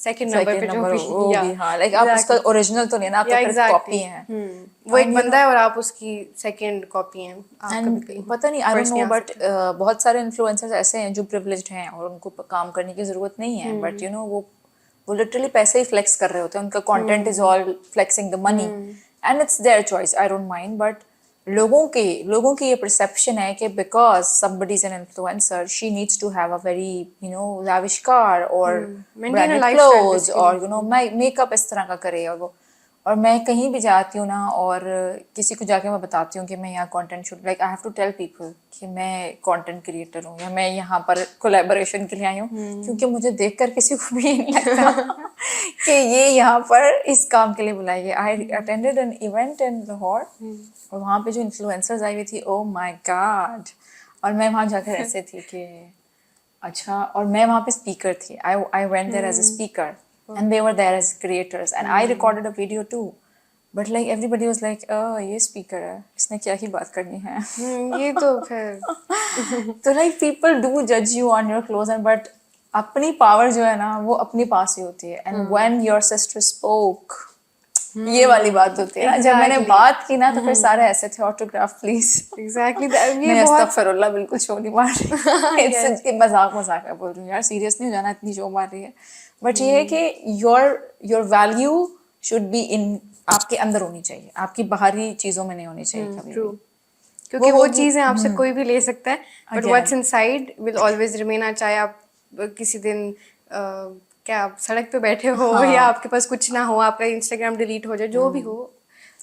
second number second पे जो नंबर भी। होगी। हाँ, लाइक आप उसका exactly। ओरिजिनल तो नहीं है ना, आप तो Yeah, फिर कॉपी exactly। हैं। वो एक And you बंदा है और आप उसकी सेकंड कॉपी हैं। आप एंड कभी पता नहीं, आई डोंट first नो, नहीं आ बट सकते। बहुत सारे इन्फ्लुएंसर्स ऐसे हैं जो प्रिविलेज्ड हैं और उनको काम करने की जरूरत नहीं है, बट यू नो वो लिटरली पैसे ही फ्लेक्स कर रहे होते हैं। उनका content is all flexing the money, and it's their choice, I don't mind. But लोगों की ये परसेप्शन है कि because somebody is an influencer, she needs to have a very lavish car or Maintain a branded lifestyle clothes, basically। और makeup इस तरह का करे। और मैं कहीं भी जाती हूँ ना, और किसी को जाके मैं बताती हूँ कि मैं यहाँ content shoot, like I have to tell people कि मैं कंटेंट क्रिएटर हूँ या मैं यहाँ पर कोलैबोरेशन के लिए आई हूँ, क्योंकि मुझे देखकर किसी को भी नहीं लगता कि ये यहाँ पर इस काम के लिए बुलाई है। I attended an event in Lahore, और वहाँ पे जो इन्फ्लुएंसर्स आई हुई थी, ओह माय गॉड, और मैं वहाँ जाकर ऐसे थी कि अच्छा, और मैं वहाँ पे स्पीकर थी। I went there as a speaker, and they were there as creators, and I recorded a video too, but like everybody was like, oh ये speaker है, इसने क्या ही बात करनी है। ये तो फिर तो like people do judge you on your clothes, and but अपनी पावर जो है ना, वो अपने पास ही होती है। and when your sister spoke, ये वाली बात होती है ना, जब मैंने Exactly। बात की ना, तो फिर सारे ऐसे थे, ऑटोग्राफ प्लीज। एग्जैक्टली ये नहीं, बहुत अस्तगफिरुल्लाह, बिल्कुल शो नहीं मार रही। इट्स मजाक मजाक है, बोल रही हूँ यार, सीरियस नहीं हो जाना, इतनी शो मार रही है। बट ये है कि your value should be in, आपके अंदर होनी चाहिए, आपकी बाहरी चीजों में नहीं होनी चाहिए कभी ट्रू। भी। क्योंकि वो होगी- चीज़ें आपसे कोई भी ले सकता है, but Again। What's inside will always remain. चाहे आप किसी दिन क्या आप सड़क पे बैठे हो, या आपके पास कुछ ना हो, आपका इंस्टाग्राम डिलीट हो जाए, जो भी हो,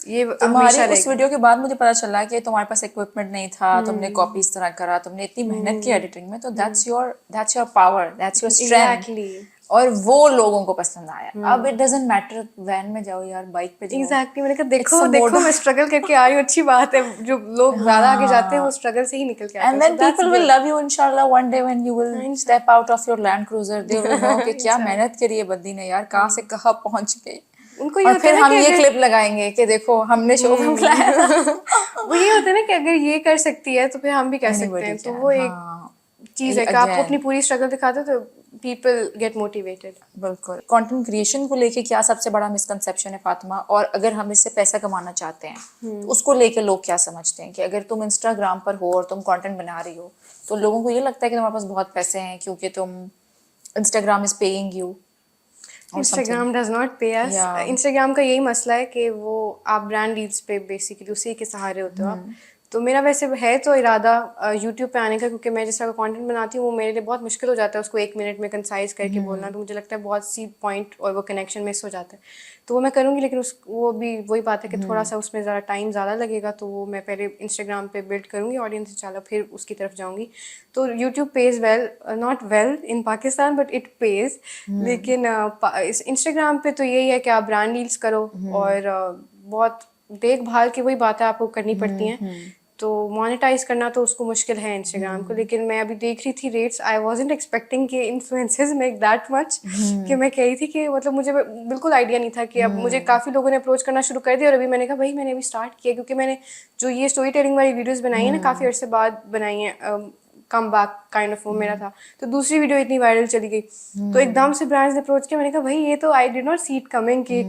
ये तुम्हारी हमेशा उस रहेगा। वीडियो के बाद मुझे पता चला कि तुम्हारे पास इक्विपमेंट नहीं था, तुमने कॉपी इस तरह करा, तुमने इतनी मेहनत की एडिटिंग में, तो that's your power, that's your strength. Exactly. और वो लोगों को पसंद आया। अब इट डजंट मैटर वैन में जाओ यार, बाइक पे जाओ। एग्जैक्टली। मैंने कहा It's देखो a देखो mode मैं स्ट्रगल करके आ रही हूँ, अच्छी बात है। जो लोग ज्यादा आगे जाते हैं वो स्ट्रगल से ही निकल के आते हैं। And then people will love you inshallah one day when you will step out of your Land Cruiser. They will know कि क्या मेहनत करी है बंदी ने यार, कहाँ से कहाँ पहुंच गई। उनको ये और होता फिर है ना हम कि ये अगर क्लिप लगाएंगे कि देखो हमने शो में बुलाया था। वो ये होता है ना कि अगर ये कर सकती है तो फिर हम भी कर सकते Anybody हैं। तो can, वो एक हाँ, चीज है कि आपको again। अपनी पूरी स्ट्रगल दिखाते हो तो पीपल गेट मोटिवेटेड। बिल्कुल। कंटेंट क्रिएशन को लेके क्या सबसे बड़ा मिसकंसेप्शन है फातिमा, और अगर हम इससे पैसा कमाना चाहते हैं तो उसको लेके लोग क्या समझते हैं कि अगर तुम इंस्टाग्राम पर हो और तुम कंटेंट बना रही हो, तो लोगों को ये लगता है कि तुम्हारे पास बहुत पैसे हैं क्योंकि तुम Instagram is paying you. Instagram does not पे अस। Yeah। इंस्टाग्राम का यही मसला है कि वो आप ब्रांड डील्स पे बेसिकली उसी के सहारे होते हो आप। तो मेरा वैसे है तो इरादा यूट्यूब पे आने का, क्योंकि मैं जिस तरह का कंटेंट बनाती हूँ वो मेरे लिए बहुत मुश्किल हो जाता है उसको 1 मिनट में कंसाइज करके बोलना। तो मुझे लगता है बहुत सी पॉइंट और वो कनेक्शन मिस हो जाता है। तो वो मैं करूँगी, लेकिन वो भी वही बात है कि थोड़ा सा उसमें ज़रा टाइम ज़्यादा लगेगा। तो वो मैं पहले इंस्टाग्राम पे बिल्ड करूँगी ऑडियंस इंशाल्लाह, फिर उसकी तरफ जाऊँगी। तो YouTube page well, not well in Pakistan but it pays. लेकिन इंस्टाग्राम पे तो यही है कि आप ब्रांड डील्स करो और बहुत देखभाल की वही बातें आपको करनी पड़ती हैं तो मोनेटाइज करना तो उसको मुश्किल है इंस्टाग्राम को, लेकिन मैं अभी देख रही थी रेट्स, आई वाज़न्ट एक्सपेक्टिंग कि इन्फ्लुएंसर्स मेक दैट मच, कि मैं कह रही थी कि मतलब मुझे बिल्कुल आइडिया नहीं था कि अब मुझे काफ़ी लोगों ने अप्रोच करना शुरू कर दिया, और अभी मैंने कहा भाई मैंने अभी स्टार्ट किया, क्योंकि मैंने जो ये स्टोरी टेलिंग वाली वीडियोज़ बनाई है ना, काफ़ी अर्से बाद बनाई है, कम बैक काइंड ऑफ वो मेरा था, तो दूसरी वीडियो इतनी वायरल चली गई, तो एकदम से ब्रांड्स ने अप्रोच किया, मैंने कहा भाई ये तो I did not see it coming कि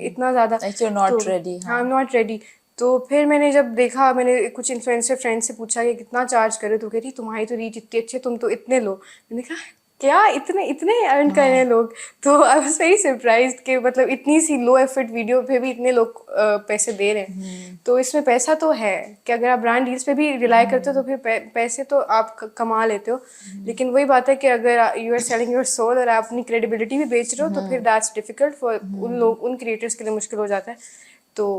इतना ज़्यादा, Like you're not तो ready, हाँ, आई एम नॉट रेडी। तो फिर मैंने जब देखा, मैंने कुछ इन्फ्लुएंसर फ्रेंड से पूछा कि कितना चार्ज करे, तो कह रही तुम्हारी तो रीच इतनी अच्छी है, तुम तो इतने लो। मैंने कहा क्या इतने इतने अर्न कर रहे हैं लोग, तो आई वाज वेरी सरप्राइज्ड कि मतलब इतनी सी लो एफर्ट वीडियो पे भी इतने लोग पैसे दे रहे हैं, तो इसमें पैसा तो है कि अगर आप ब्रांड डील्स पे भी रिलाई करते हो तो फिर पैसे तो आप कमा लेते हो, लेकिन वही बात है कि अगर you are selling your soul और आप अपनी क्रेडिबिलिटी भी बेच रहे हो, तो फिर दैट्स डिफिकल्ट फॉर उन क्रिएटर्स के लिए मुश्किल हो जाता है। तो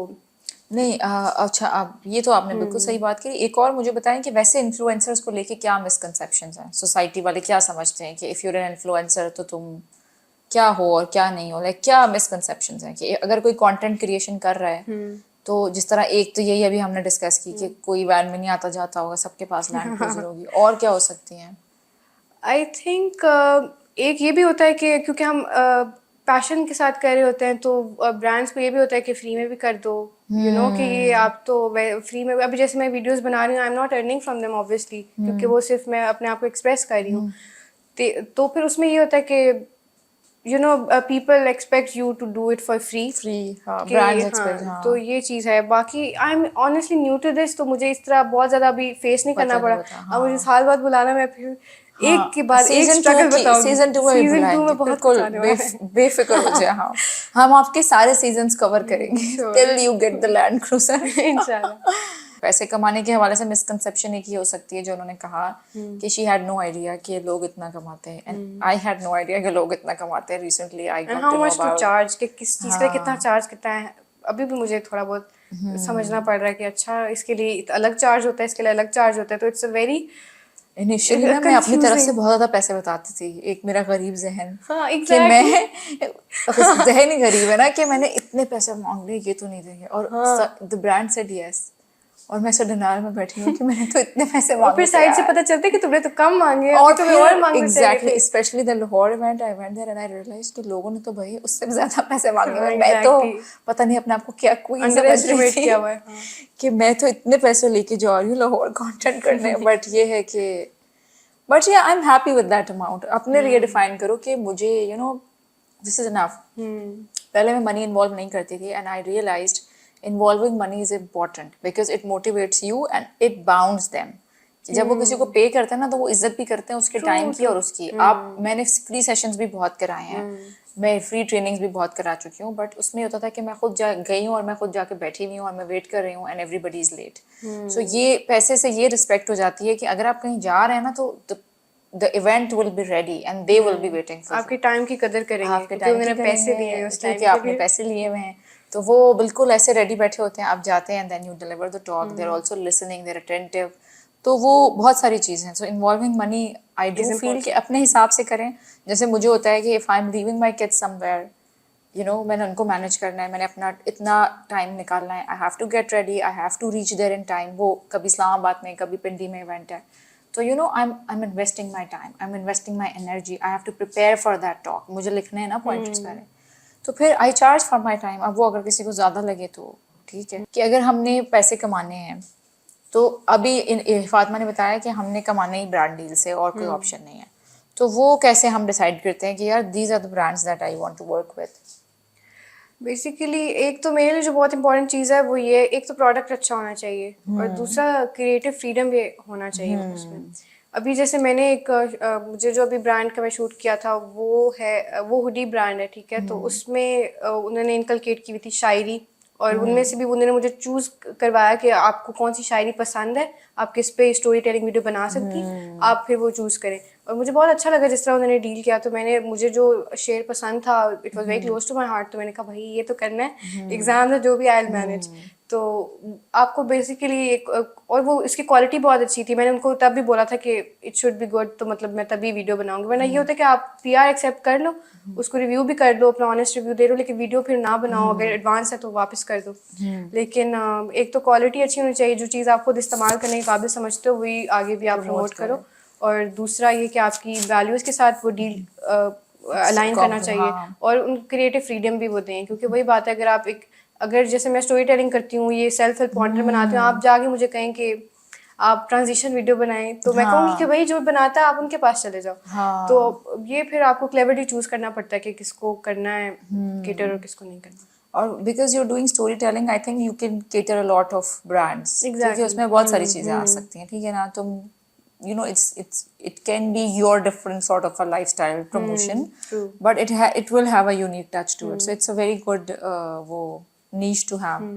नहीं अच्छा, अब ये तो आपने बिल्कुल सही बात की। एक और मुझे बताएं कि वैसे इन्फ्लुएंसर्स को लेके क्या मिसकंसेप्शंस हैं, सोसाइटी वाले क्या समझते हैं कि इफ़ यूर एन इन्फ्लुएंसर तो तुम क्या हो और क्या नहीं हो, लाइक क्या मिसकंसेप्शंस हैं कि अगर कोई कंटेंट क्रिएशन कर रहा है तो जिस तरह, एक तो यही अभी हमने डिस्कस की कि कोई वैन में नहीं आता जाता होगा, सबके पास लैंड क्रूजर होगी, और क्या हो सकती हैं? आई थिंक एक ये भी होता है कि क्योंकि हम पैशन के साथ कर रहे होते हैं, तो ब्रांड्स को ये भी होता है कि फ्री में भी कर दो, यू नो कि ये आप तो फ्री में, अभी जैसे मैं वीडियोस बना रही हूँ, आई am not earning from them obviously, क्योंकि वो सिर्फ मैं अपने आप को एक्सप्रेस कर रही हूँ, तो फिर उसमें ये होता है कि you know people expect you to do it for free, free, हाँ, कि ब्रांड्स हाँ, एक्सपेक्ट, हाँ, तो ये चीज़ है। बाकी I am honestly new to this, तो मुझे इस तरह बहुत ज़्यादा अभी फेस नहीं करना पता नहीं पड़ा। होता, अब मुझे हाँ। साल बाद बुलाना, मैं फिर एक के बाद एक सीजन टू स्ट्रगल की बताऊंगी। सीजन 2 में भी सीजन 2 बुलाएंगे, में बहुत कुछ बिल्कुल आने वाला है। बेफिक्र हो जाए। हाँ, हम आपके सारे सीजन्स कवर करेंगे sure. Till you get the land cruiser. इंशाल्लाह। पैसे कमाने के हवाले से मिसकंसेप्शन एक ही हो सकती है जो उन्होंने कहा कि शी हैड नो आइडिया कि लोग इतना कमाते हैं, and I had no idea कि लोग इतना कमाते हैं। Recently I and got how to know much to about, charge, कि किस चीज़ का कितना हाँ, चार्ज कितना है, अभी भी मुझे थोड़ा बहुत समझना पड़ रहा है कि अच्छा इसके लिए अलग चार्ज होता है, इसके लिए अलग चार्ज होता है, तो इट्स अ वेरी इनिशियली ना मैं अपनी तरफ से बहुत ज़्यादा पैसे बताती थी, एक मेरा गरीब जहन, हाँ कि मैं एग्जैक्टली जहन ही गरीब है ना, कि मैंने इतने पैसे मांग लिए, ये तो नहीं देंगे, और द ब्रांड सेड यस, और मैं ऐसे डिनार में बैठी हूँ कि मैंने तो इतने पैसे और मांगे फिर थे साइड से यार। पता चलता है कि तुमने तो कम मांगे, और अभी तुम्हें और फिर मांगने चाहिए एग्जैक्टली, थे। Specially the Lahore event, I went there and I realise कि लोगों ने तो भाई उससे भी ज्यादा पैसे मांगे हाँ हुए। मैं तो एग्जैक्टली, पता नहीं अपने आप को क्या क्वीन अंडर समझ रही एस्टिमेट थी किया हुआ है। हाँ। कि मैं तो इतने पैसे लेके जा रही हूँ लाहौर कंटेंट करने, बट ये है कि but yeah I am happy with that amount. अपने लिए डिफाइन करो कि मुझे you know this is enough. पहले मैं मनी इन्वॉल्व नहीं करती थी, and I realised involving money is important because it motivates you and it bounds them. जब वो किसी को पे करते हैं ना, तो वो इज्जत भी करते हैं उसके टाइम की और उसकी। आप, मैंने फ्री सेशंस भी बहुत कराए हैं, मैं फ्री ट्रेनिंग्स भी बहुत करा चुकी हूँ, बट उसमें होता था कि मैं खुद जा गई हूँ और मैं खुद जाके बैठी हुई हूँ और मैं वेट कर रही हूँ, एंड एवरीबडी इज लेट। सो ये पैसे से ये रिस्पेक्ट हो जाती है कि अगर आप कहीं जा रहे हैं ना, तो the event will be ready and they will be waiting for आपके टाइम की कदर करेंगे, आपके क्योंकि टाइम की उन्होंने पैसे दिए हैं करेंगे, उस टाइम क्योंकि के आपने लिए। पैसे लिए हुए हैं, तो वो बिल्कुल ऐसे रेडी बैठे होते हैं। आप जाते हैं and then you deliver the talk, they are also listening, they are attentive, तो वो बहुत सारी चीज़ें हैं। So involving money, I do feel कि अपने हिसाब से करें। जैसे मुझे होता है कि if I am leaving my kids somewhere, you know, मैंने उनको मैनेज करना है, मैंने अपना इतना टाइम निकालना है, I have to get ready, I have to reach there in time. वो कभी इस्लामाबाद में, कभी पिंडी में इवेंट है, तो you know I am investing my time, I am investing my energy, I have to prepare for that talk. मुझे लिखने हैं ना पॉइंट्स सारे, तो फिर I charge for my time. अब वो अगर किसी को ज़्यादा लगे तो ठीक है, कि अगर हमने पैसे कमाने हैं, तो अभी फातिमा ने बताया कि हमने कमाने ही ब्रांड डील से और कोई ऑप्शन नहीं है, तो वो कैसे हम डिसाइड करते हैं कि यार these are the brands that I want to work with? Basically एक तो मेरे लिए जो बहुत इंपॉर्टेंट चीज़ है वो ये, एक तो प्रोडक्ट अच्छा होना चाहिए, और दूसरा क्रिएटिव फ्रीडम भी होना चाहिए उसमें। अभी जैसे मैंने एक मुझे जो अभी ब्रांड का मैं शूट किया था, वो है, वो हुडी ब्रांड है, ठीक है, तो उसमें उन्होंने इनकलकेट की हुई थी शायरी, और उनमें से भी उन्होंने मुझे चूज़ करवाया कि आपको कौन सी शायरी पसंद है, आप किस पे स्टोरी टेलिंग वीडियो बना सकती, आप फिर वो चूज़ करें। और मुझे बहुत अच्छा लगा जिस तरह उन्होंने डील किया, तो मुझे जो शेर पसंद था, it was very close to my heart, तो मैंने कहा भाई ये तो करना है, एग्जाम है जो भी, आई विल मैनेज। तो आपको बेसिकली एक और वो इसकी क्वालिटी बहुत अच्छी थी। मैंने उनको तब भी बोला था कि इट शुड बी गुड, तो मतलब मैं तभी वीडियो बनाऊंगी। वरना ये होता है कि आप पीआर एक्सेप्ट कर लो, उसको रिव्यू भी कर लो, अपना ऑनेस्ट रिव्यू दे दो, लेकिन वीडियो फिर ना बनाओ। अगर एडवांस है तो वापस कर दो। लेकिन एक तो क्वालिटी अच्छी होनी चाहिए, जो चीज़ आप खुद इस्तेमाल करने के काबिल समझते हो वही आगे भी आप प्रमोट करो। और दूसरा ये कि आपकी वैल्यूज़ के साथ वो डील अलाइन करना चाहिए, और उन क्रिएटिव फ्रीडम भी वो दें। क्योंकि वही बात है, अगर जैसे मैं स्टोरी टेलिंग करती हूँ, ये सेल्फ हेल्प कंटेंट बनाती हूँ, आप जाके मुझे कहें कि आप ट्रांजिशन वीडियो बनाएं, तो मैं कहूँगी कि भाई जो बनाता है आप उनके पास चले जाओ। तो ये फिर आपको क्लेवरली चूज करना पड़ता है कि किसको करना है केटर और किसको नहीं करना। और because you are doing storytelling, I think you can cater a lot of brands, क्योंकि उसमें बहुत सारी चीजें आ सकती हैं, ठीक है ना। तुम you know it can be your different sort of a lifestyle promotion, but it will have a unique touch to it, so it's a very good वो niche to have.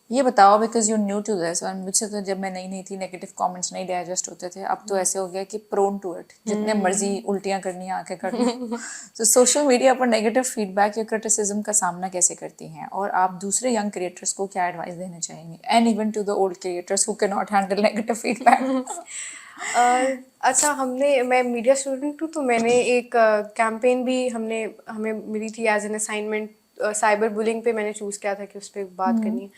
ये बताओ, because you're new to this, और मुझसे तो जब मैं नई थी नेगेटिव कमेंट्स नहीं डाइजेस्ट होते थे, अब तो ऐसे हो गया कि प्रोन टू इट, जितने मर्जी उल्टियां करनी आके कर लो। तो सोशल मीडिया पर नेगेटिव फीडबैक या क्रिटिसिज्म का सामना कैसे करती हैं, और आप दूसरे यंग क्रिएटर्स को क्या एडवाइस देना चाहेंगे, and even to the old creators who can not handle negative feedback? अच्छा, मैं मीडिया स्टूडेंट हूँ, तो मैंने एक कैंपेन भी हमें मिली थी as an assignment. Cyberbullying पे मैंने चूज़ किया था कि उस पर बात करनी है।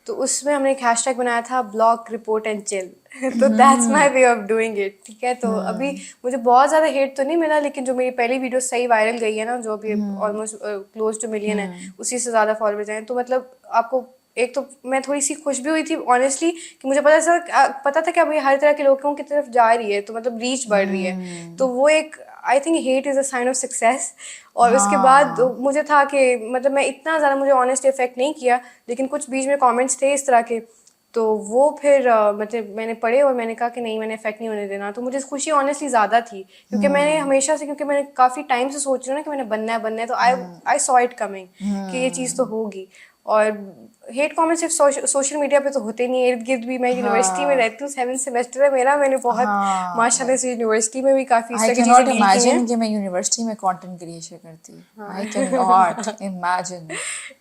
तो उसमें हमने एक हैशटैग बनाया था, ब्लॉक रिपोर्ट एंड चिल। तो that's my way of doing it, ठीक है। तो अभी मुझे बहुत ज़्यादा हेट तो नहीं मिला, लेकिन जो मेरी पहली वीडियो सही वायरल गई है ना, जो अभी ऑलमोस्ट क्लोज टू मिलियन है, उसी से ज़्यादा फॉलोअर्स हैं। तो मतलब आपको एक तो मैं थोड़ी सी खुश भी हुई थी ऑनेस्टली, कि मुझे पता था कि अब ये हर तरह के लोगों की तरफ जा रही है, तो मतलब रीच बढ़ रही है। तो वो एक, I think hate is a sign of success. और उसके बाद मुझे था कि मतलब मैं इतना ज़्यादा, मुझे ऑनेस्टली इफेक्ट नहीं किया, लेकिन कुछ बीच में कमेंट्स थे इस तरह के, तो वो फिर मतलब मैंने पढ़े और मैंने कहा कि नहीं, मैंने इफेक्ट नहीं होने देना। तो मुझे खुशी ऑनेस्टली ज़्यादा थी, क्योंकि मैंने हमेशा से, क्योंकि मैंने काफ़ी टाइम से सोच रही हूँ ना कि मैंने बनना है, तो आई सॉ इट कमिंग कि ये चीज़ तो होगी। और हेट कमेंट सिर्फ सोशल मीडिया पे तो होते नहीं है, इर्द गिर्द भी। मैं यूनिवर्सिटी में रहती हूँ, 7th सेमेस्टर है मेरा, मैंने बहुत माशाल्लाह से यूनिवर्सिटी में भी काफ़ी इस तरह की चीज़ें डील की हैं। I cannot imagine कि मैं यूनिवर्सिटी में कंटेंट क्रिएशन करती। I cannot imagine।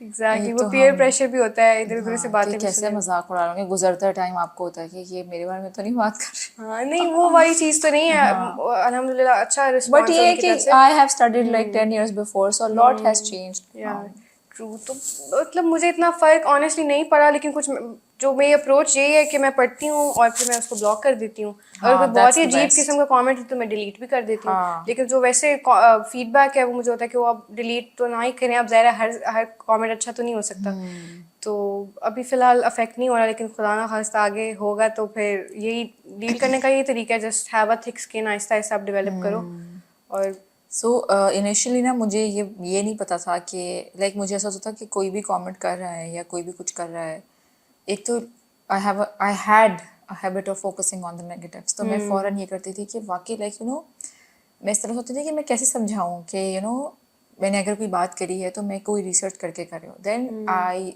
एग्जैक्टली, वो पीयर प्रेशर भी होता है, इधर उधर से बातें भी कैसे मजाक उड़ा रहे होंगे, गुजरता टाइम आपको होता है कि ये मेरे बारे में तो नहीं बात कर रहे। हाँ, नहीं वो वाली चीज़ तो नहीं है। अल्हम्दुलिल्लाह अच्छा रिस्पॉन्स बट ये है कि I have studied like 10 years before, so a lot has changed. True. तो मतलब मुझे इतना फ़र्क ऑनेस्टली नहीं पड़ा, लेकिन कुछ जो मेरी अप्रोच यही है कि मैं पढ़ती हूँ और फिर मैं उसको ब्लॉक कर देती हूँ। अगर कोई बहुत ही अजीब किस्म का कमेंट है तो मैं डिलीट भी कर देती हूँ। लेकिन जो वैसे फीडबैक है वो मुझे होता है कि वो आप डिलीट तो ना ही करें, आप ज़ाहिर हर कमेंट अच्छा तो नहीं हो सकता। तो अभी फ़िलहाल अफेक्ट नहीं हो रहा, लेकिन खुदा ना खास्ता आगे होगा तो फिर यही डील करने का ये तरीका है, just have a thick skin, Aahista Aahista आप डेवलप करो। और सो इनिशियली ना मुझे ये नहीं पता था कि लाइक मुझे ऐसा होता था कि कोई भी कमेंट कर रहा है या कोई भी कुछ कर रहा है, एक तो I had a habit of focusing on the negatives. तो मैं फ़ौरन ये करती थी कि वाकई लाइक मैं इस तरह सोचती थी कि मैं कैसे समझाऊँ कि मैंने अगर कोई बात करी है तो मैं कोई रिसर्च करके कर रही हूँ। देन आई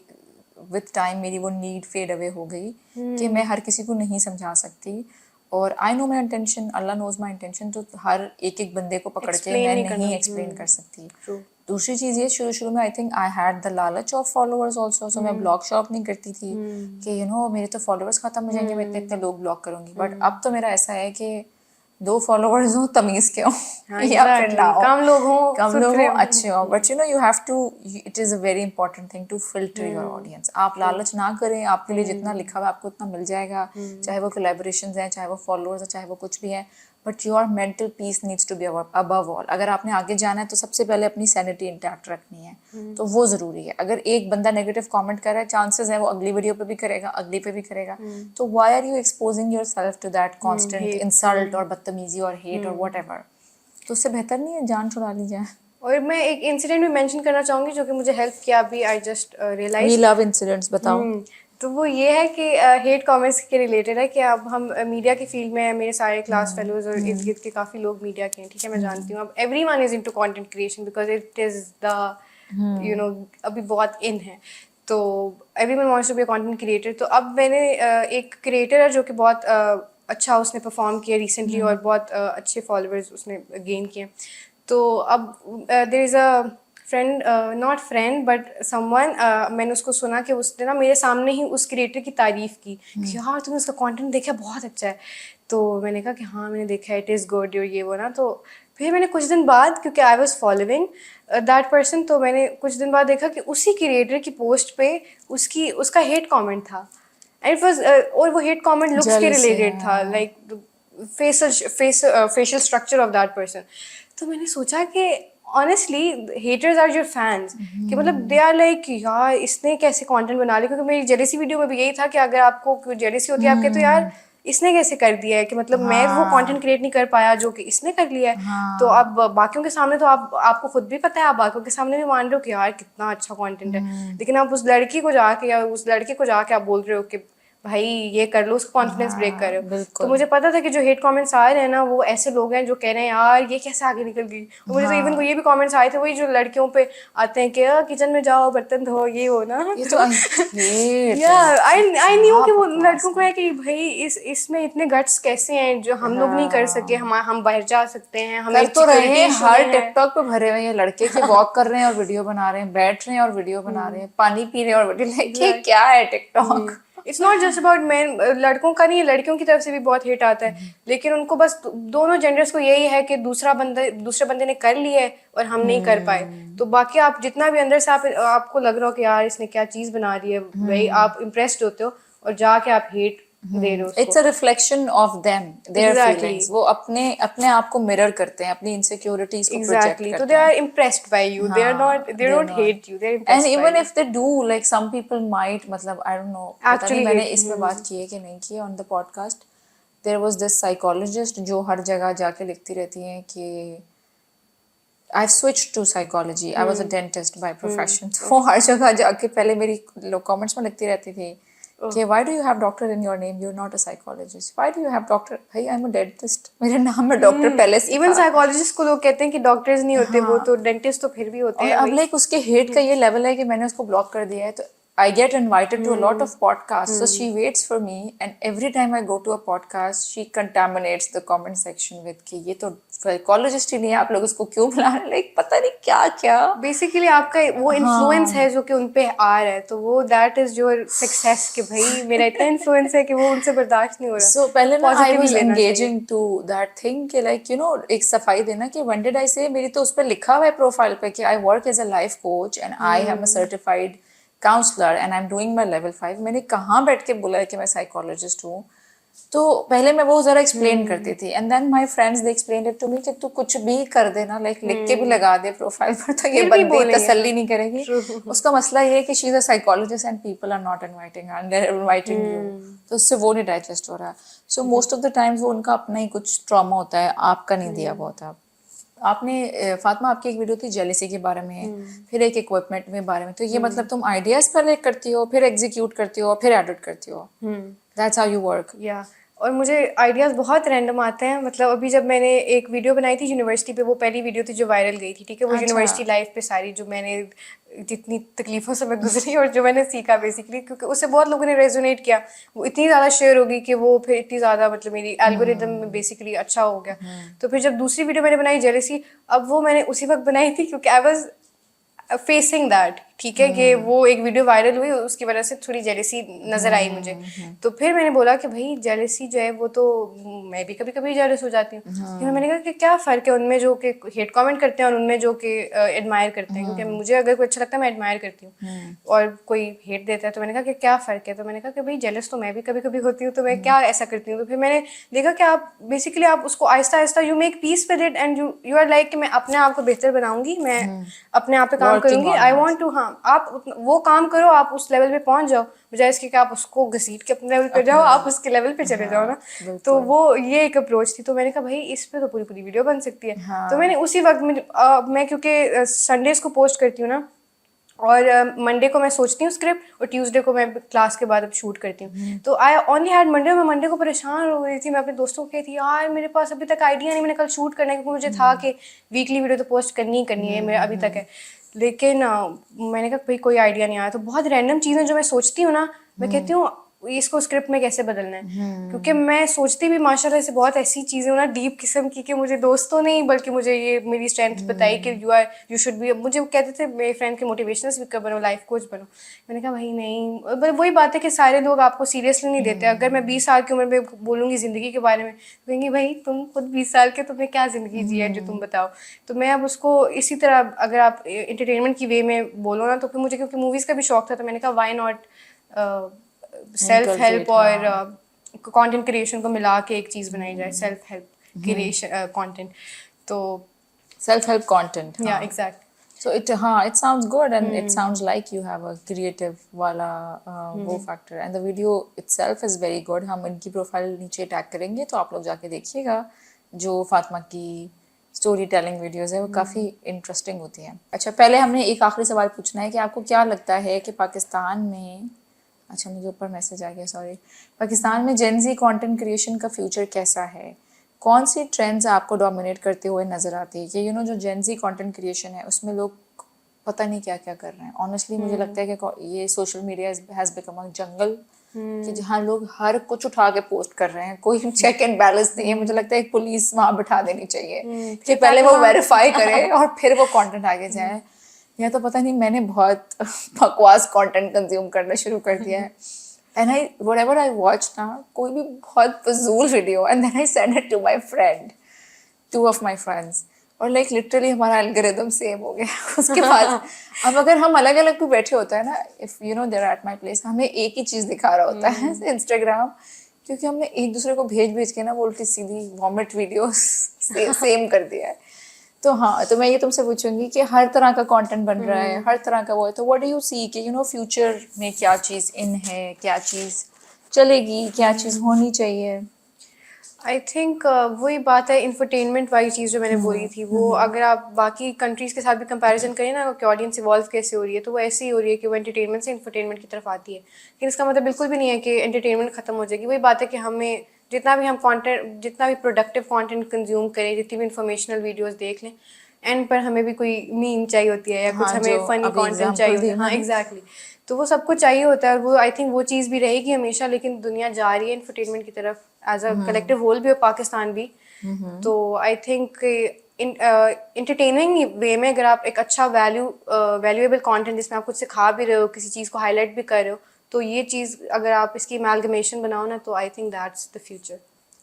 विथ टाइम मेरी वो नीड फेड अवे हो गई कि मैं हर किसी को नहीं समझा सकती, और आई नो माई इंटेंशन, अल्लाह नोज माई इंटेंशन, तो हर एक बंदे को पकड़ के मैं नहीं एक्सप्लेन कर सकती। दूसरी चीज़ ये, शुरू में आई थिंक आई हैड द लालच ऑफ फॉलोअर्स ऑल्सो, सो मैं ब्लॉग शॉप नहीं करती थी कि मेरे तो फॉलोअर्स खत्म हो जाएंगे, मैं इतने लोग ब्लॉक करूंगी। बट अब तो मेरा ऐसा है कि 2 फॉलोअर्स हो तमीज़ के हो या फिर ना हो, कम लोग हो अच्छे हो, but you have to, it is a very important thing to filter your audience. आप लालच ना करें, आपके लिए जितना लिखा हुआ आपको उतना मिल जाएगा, चाहे वो कोलैबोरेशंस हैं, चाहे वो फॉलोअर्स हैं, चाहे वो कुछ भी है, but your mental peace needs to be above all. अगर आपने आगे जाना है तो सबसे पहले अपनी सैनिटी इंटैक्ट रखनी है, तो वो ज़रूरी है। अगर एक बंदा नेगेटिव कमेंट कर रहा है, चांसेस है वो अगली वीडियो पे भी करेगा, अगली पे भी करेगा, तो why are you exposing yourself to that constant insult और बदतमीजी और हेट और व्हाटएवर? तो उससे बेहतर नहीं है जान छुड़ा ली जाए। और मैं एक इंसिडेंट भी मेंशन करना चाहूँगी जो कि मुझे हेल्प किया अभी, I just realise. We love incidents, बताओ। तो वो ये है कि हेट कमेंट्स के रिलेटेड है कि अब हम मीडिया की फील्ड में हैं, मेरे सारे क्लास फेलोज और इर्द गिर्द के काफ़ी लोग मीडिया के हैं, ठीक है, मैं जानती हूँ। अब everyone is into content creation because it is the अभी बहुत इन है, तो everyone wants to be a content creator. तो अब मैंने एक क्रिएटर है जो कि बहुत अच्छा उसने परफॉर्म किया रिसेंटली और बहुत अच्छे फॉलोअर्स उसने गेन किए। तो अब there is a friend, not friend but someone, मैंने उसको सुना कि उसने ना मेरे सामने ही उस क्रिएटर की तारीफ की कि यार तुमने उसका कंटेंट देखा, बहुत अच्छा है। तो मैंने कहा कि हाँ मैंने देखा है, इट इज़ गुड और ये वो ना। तो फिर मैंने कुछ दिन बाद, क्योंकि I was following that person, तो मैंने कुछ दिन बाद देखा कि उसी क्रिएटर की पोस्ट पे उसका हेट कमेंट था। एंड इट वाज, और वो हेट कमेंट लुक्स के Jealousy, रिलेटेड था, like facial structure of that person. तो मैंने सोचा कि honestly haters are your fans, कि मतलब दे आर लाइक यार इसने कैसे कंटेंट बना लिया। क्योंकि मेरी जेलेसी वीडियो में भी यही था कि अगर आपको कोई जेलेसी होती है आपके, तो यार इसने कैसे कर दिया है, कि मतलब मैं वो कंटेंट क्रिएट नहीं कर पाया जो कि इसने कर लिया है। तो अब बाकियों के सामने तो आपको खुद भी पता है, आप बाकियों के सामने भी मान रहे हो कि यार कितना अच्छा कंटेंट है, लेकिन आप उस लड़की को जाके या उस लड़के को जाके आप बोल रहे हो कि भाई ये कर लो, उसका कॉन्फिडेंस ब्रेक कर रहे हो। तो मुझे पता था कि जो हेट कमेंट्स आ रहे हैं ना, वो ऐसे लोग हैं जो कह रहे हैं यार ये कैसे आगे निकल गई। और मुझे तो इवन ये भी कमेंट्स आए थे, वही जो लड़कियों पे आते हैं कि किचन में जाओ बर्तन धो, ये हो ना। ये तो I hate या it. आई न्यू कि वो क्या लड़कों को है कि भाई इसमें इतने गट्स कैसे हैं जो हम लोग नहीं कर सके। हम बाहर जा सकते हैं, हमें कर तो रहे सिक्योरिटी हैं, इशू हर नहीं है। टिकटॉक पे भरे हुए हैं लड़के के, वॉक कर रहे हैं और वीडियो बना रहे हैं, बैठ रहे हैं और वीडियो बना रहे हैं, पानी पी रहे हैं और वीडियो, लाइक ये क्या है TikTok. It's not just about man, लड़कों का नहीं है, लड़कियों की तरफ से भी बहुत हेट आता है। लेकिन उनको बस दोनों जेंडर्स को यही है कि दूसरे बंदे ने कर लिया है और हम नहीं कर पाए। तो बाकी आप जितना भी अंदर से आपको लग रहा हो कि यार इसने क्या चीज बना रही है, भाई आप इम्प्रेस्ड होते हो और जाके आप हेट दे रहे हो it's a reflection of them, their Exactly. Feelings. वो अपने अपने आप को मिरर करते हैं, अपनी इनसिक्योरिटीज को प्रोजेक्ट एग्जैक्टली। तो करते दे हैं। Are impressed by you, they don't hate you, they are and impressed by even you. If they do, like some people might, मतलब आई डोंट नो, पता नहीं Actually मैंने hate- इस पे बात की है कि नहीं की on the podcast. There was this psychologist जो हर जगह जाके लिखती रहती हैं कि I've switched to psychology. I was a dentist by profession. तो वो हर जगह जाके पहले मेरी लोग कमेंट्स में लिखती रहती थी कि why do you have doctor in your name? You're not a psychologist. Why do you have doctor? भाई I'm a dentist. मेरे नाम में डॉक्टर पहले से इवन था। साइकोलॉजिस्ट को लोग कहते हैं कि डॉक्टर्स नहीं होते, वो तो डेंटिस्ट तो फिर भी होते और हैं अब भाई। लाइक उसके हेट का ये लेवल है कि मैंने उसको ब्लॉक कर दिया है। तो I get invited to a lot of podcasts, so she waits for me, and every time I go to a podcast, she contaminates the comment section with कि ये तो psychologist ही नहीं है, आप लोग उसको क्यों बुला रहे हैं, लाइक पता नहीं क्या क्या। बेसिकली आपका वो इन्फ्लुएंस है जो कि उन पे आ रहा है, तो वो दैट इज योर सक्सेस, कि भाई मेरा इतना इन्फ्लुएंस है कि वो उनसे बर्दाश्त नहीं हो रहा। So पहले ना I Positively was लेना चाहिए। engaging to that thing कि like you know एक सफाई देना कि when did I say, मेरी तो उस पर लिखा हुआ है प्रोफाइल पे कि I work as a life coach and I am a certified counselor and I'm doing my level 5। मैंने कहाँ बैठ के बोला है कि मैं साइकोलॉजिस्ट हूँ। तो पहले मैं वो जरा एक्सप्लेन करती थी and then my friends they explain it to me कि तू कुछ भी कर देना, लाइक लिख के भी लगा दे प्रोफाइल पर, तो ये फिर भी बंदी बोलेंगे, तसल्ली नहीं करेगी। उसका मसला ये है कि she is a psychologist and people are not inviting her, they are inviting you, तो उससे वो नहीं डाइजेस्ट हो रहा। So most of the times वो उनका अपना ही कुछ ट्रॉमा होता है, आपका नहीं दिया हुआ होता। आपने फातिमा, आपकी एक वीडियो थी जेलेसी के बारे में, फिर एक इक्विपमेंट के बारे में, तो ये मतलब तुम आइडियाज पहले करती हो, फिर एग्जीक्यूट करती हो, फिर एडिट करती हो, दैट्स हाउ यू वर्क? या और मुझे आइडियाज़ बहुत रैंडम आते हैं। मतलब अभी जब मैंने एक वीडियो बनाई थी यूनिवर्सिटी पे, वो पहली वीडियो थी जो वायरल गई थी, ठीक है, वो अच्छा। यूनिवर्सिटी लाइफ पे सारी जो मैंने जितनी तकलीफ़ों से मैं गुजरी और जो मैंने सीखा बेसिकली, क्योंकि उससे बहुत लोगों ने रेजोनेट किया, वो इतनी ज़्यादा शेयर होगी कि वो फिर इतनी ज़्यादा मतलब मेरी एल्गोरिदम में बेसिकली अच्छा हो गया। तो फिर जब दूसरी वीडियो मैंने बनाई जेलेसी, अब वो मैंने उसी वक्त बनाई थी क्योंकि आई वॉज फेसिंग दैट, ठीक है, कि वो एक वीडियो वायरल हुई, उसकी वजह से थोड़ी जेलेसी नजर आई मुझे। तो फिर मैंने बोला कि भाई जेलेसी जो है वो तो मैं भी कभी कभी जेलस हो जाती हूँ। फिर मैंने कहा कि क्या फ़र्क है उनमें जो कि हेट कमेंट करते हैं और उनमें जो कि एडमायर करते हैं, क्योंकि मुझे अगर कोई अच्छा लगता है मैं एडमायर करती हूँ और कोई हेट देता है, तो मैंने कहा कि क्या फ़र्क है। तो मैंने कहा कि भाई जेलस तो मैं भी कभी कभी होती हूँ, तो मैं क्या ऐसा करती हूँ। तो फिर मैंने देखा कि आप बेसिकली आप उसको आहिस्ता आहिस्ता you make peace with it and you are like कि मैं अपने आप को बेहतर बनाऊंगी, मैं अपने आप पे काम करूंगी, आई वांट टू। हाँ, आप वो काम करो, आप उस लेवल पे पहुंच जाओ, बजाय इसके कि आप उसको घसीट के अपने लेवल पे जाओ, आप उसके लेवल पे चले जाओ ना। तो वो ये एक अप्रोच थी। तो मैंने कहा भाई इस पे तो पूरी पूरी वीडियो बन सकती है। तो मैंने उसी वक्त मैं क्योंकि संडेज को पोस्ट करती हूँ ना, और मंडे को मैं सोचती हूँ स्क्रिप्ट और ट्यूसडे को मैं क्लास के बाद अब शूट करती हूँ। तो आई ओनली हैड मंडे, मैं मंडे को परेशान हो गई थी। मैं अपने दोस्तों को कहती यार मेरे पास अभी तक आइडिया नहीं, मैंने कल शूट करना है, क्योंकि मुझे था कि वीकली वीडियो तो पोस्ट करनी ही करनी है, मेरा अभी तक है। लेकिन मैंने कहा भाई कोई आइडिया नहीं आया। तो बहुत रैंडम चीज़ें जो मैं सोचती हूँ ना, मैं कहती हूँ इसको स्क्रिप्ट में कैसे बदलना है, क्योंकि मैं सोचती भी माशाल्लाह से बहुत ऐसी चीज़ें हो ना डीप किस्म की कि मुझे दोस्तों नहीं बल्कि मुझे ये मेरी स्ट्रेंथ बताई कि यू शुड बी, मुझे वो कहते थे मेरे फ्रेंड के मोटिवेशनल स्पीकर बनो, लाइफ कोच बनो। मैंने कहा भाई नहीं, वही बात है कि सारे लोग आपको सीरियसली नहीं देते। अगर मैं 20 साल की उम्र में बोलूँगी ज़िंदगी के बारे में तो कहेंगे भाई तुम खुद 20 साल के, तुम्हें क्या ज़िंदगी जी है जो तुम बताओ। तो मैं अब उसको इसी तरह, अगर आप एंटरटेनमेंट की वे में बोलो ना, तो फिर मुझे क्योंकि मूवीज़ का भी शौक था तो मैंने कहा वाई नॉट सेल्फ हेल्प और कंटेंट क्रिएशन को मिला के एक चीज़ बनाई जाए, सेल्फ हेल्प क्रिएशन कंटेंट। तो सेल्फ हेल्प कंटेंट, या exact. So it sounds good and it sounds like you have a creative वाला वो factor, and the video itself is very good. हम इनकी प्रोफाइल नीचे टैग करेंगे तो आप लोग जाके देखिएगा। जो फातिमा की स्टोरी टेलिंग वीडियोज़ है वो काफ़ी इंटरेस्टिंग होती हैं। अच्छा, पहले हमने एक आखिरी सवाल पूछना है कि आपको क्या लगता है कि पाकिस्तान में, अच्छा मुझे ऊपर मैसेज आ गया, सॉरी, पाकिस्तान में जेन ज़ी कंटेंट क्रिएशन का फ्यूचर कैसा है? कौन सी ट्रेंड्स आपको डोमिनेट करते हुए नज़र आती है? कि जो जेन ज़ी कंटेंट क्रिएशन है उसमें लोग पता नहीं क्या क्या कर रहे हैं। ऑनेस्टली मुझे लगता है कि ये social media has become a jungle, कि जहाँ लोग हर कुछ उठा के पोस्ट कर रहे हैं, कोई चेक एंड बैलेंस नहीं है। मुझे लगता है एक पुलिस वहाँ बिठा देनी चाहिए कि पहले वो वेरीफाई करे और फिर वो कंटेंट आगे जाए। या तो पता नहीं, मैंने बहुत बकवास कंटेंट कंज्यूम करना शुरू कर दिया है। And whatever I watch ना, कोई भी बहुत फजूल video, and then I send it to my friend, 2 of my friends, और like literally हमारा एल्गोरिदम सेम हो गया उसके बाद। अब अगर हम अलग अलग भी बैठे होते हैं ना, if you know they're at my place, हमें एक ही चीज़ दिखा रहा होता है इंस्टाग्राम, क्योंकि हमने एक दूसरे को भेज के ना वो उल्टी सीधी वॉमिट वीडियो सेम कर दिया है। तो हाँ, तो मैं ये तुमसे पूछूंगी कि हर तरह का कंटेंट बन रहा है, हर तरह का वो है, तो व्हाट डू यू सी कि फ्यूचर में क्या चीज़ इन है, क्या चीज़ चलेगी, क्या चीज़ होनी चाहिए? आई थिंक वही बात है, इंफरटेनमेंट वाली चीज़ जो मैंने बोली थी, वो अगर आप बाकी कंट्रीज़ के साथ भी कंपैरिजन करें ना कि ऑडियंस इवॉल्व कैसे हो रही है, तो वो ऐसे ही हो रही है कि वो एंटरटेनमेंट से इंफरटेनमेंट की तरफ आती है। लेकिन इसका मतलब बिल्कुल भी नहीं है कि एंटरटेनमेंट ख़त्म हो जाएगी। वही बात है कि हमें जितना भी प्रोडक्टिव कॉन्टेंट कंज्यूम करें, जितनी भी इंफॉर्मेशनल वीडियोज़ देख लें, एंड पर हमें भी कोई मीम चाहिए होती है या कुछ हमें फ़नी कंटेंट चाहिए होता है। हाँ एग्जैक्टली, तो वो सबको चाहिए होता है और वो आई थिंक वो चीज़ भी रहेगी हमेशा। लेकिन दुनिया जा रही है इंफरटेनमेंट की तरफ एज अ कलेक्टिव होल भी और पाकिस्तान भी। तो आई थिंक इंटरटेनिंग वे में अगर आप एक अच्छा वैल्यूएबल कंटेंट जिसमें आप कुछ सिखा भी रहे हो, किसी चीज़ को हाईलाइट भी कर रहे हो, तो ये चीज़ अगर आप इसकी अमैलगमेशन बनाओ ना, तो I think that's the future.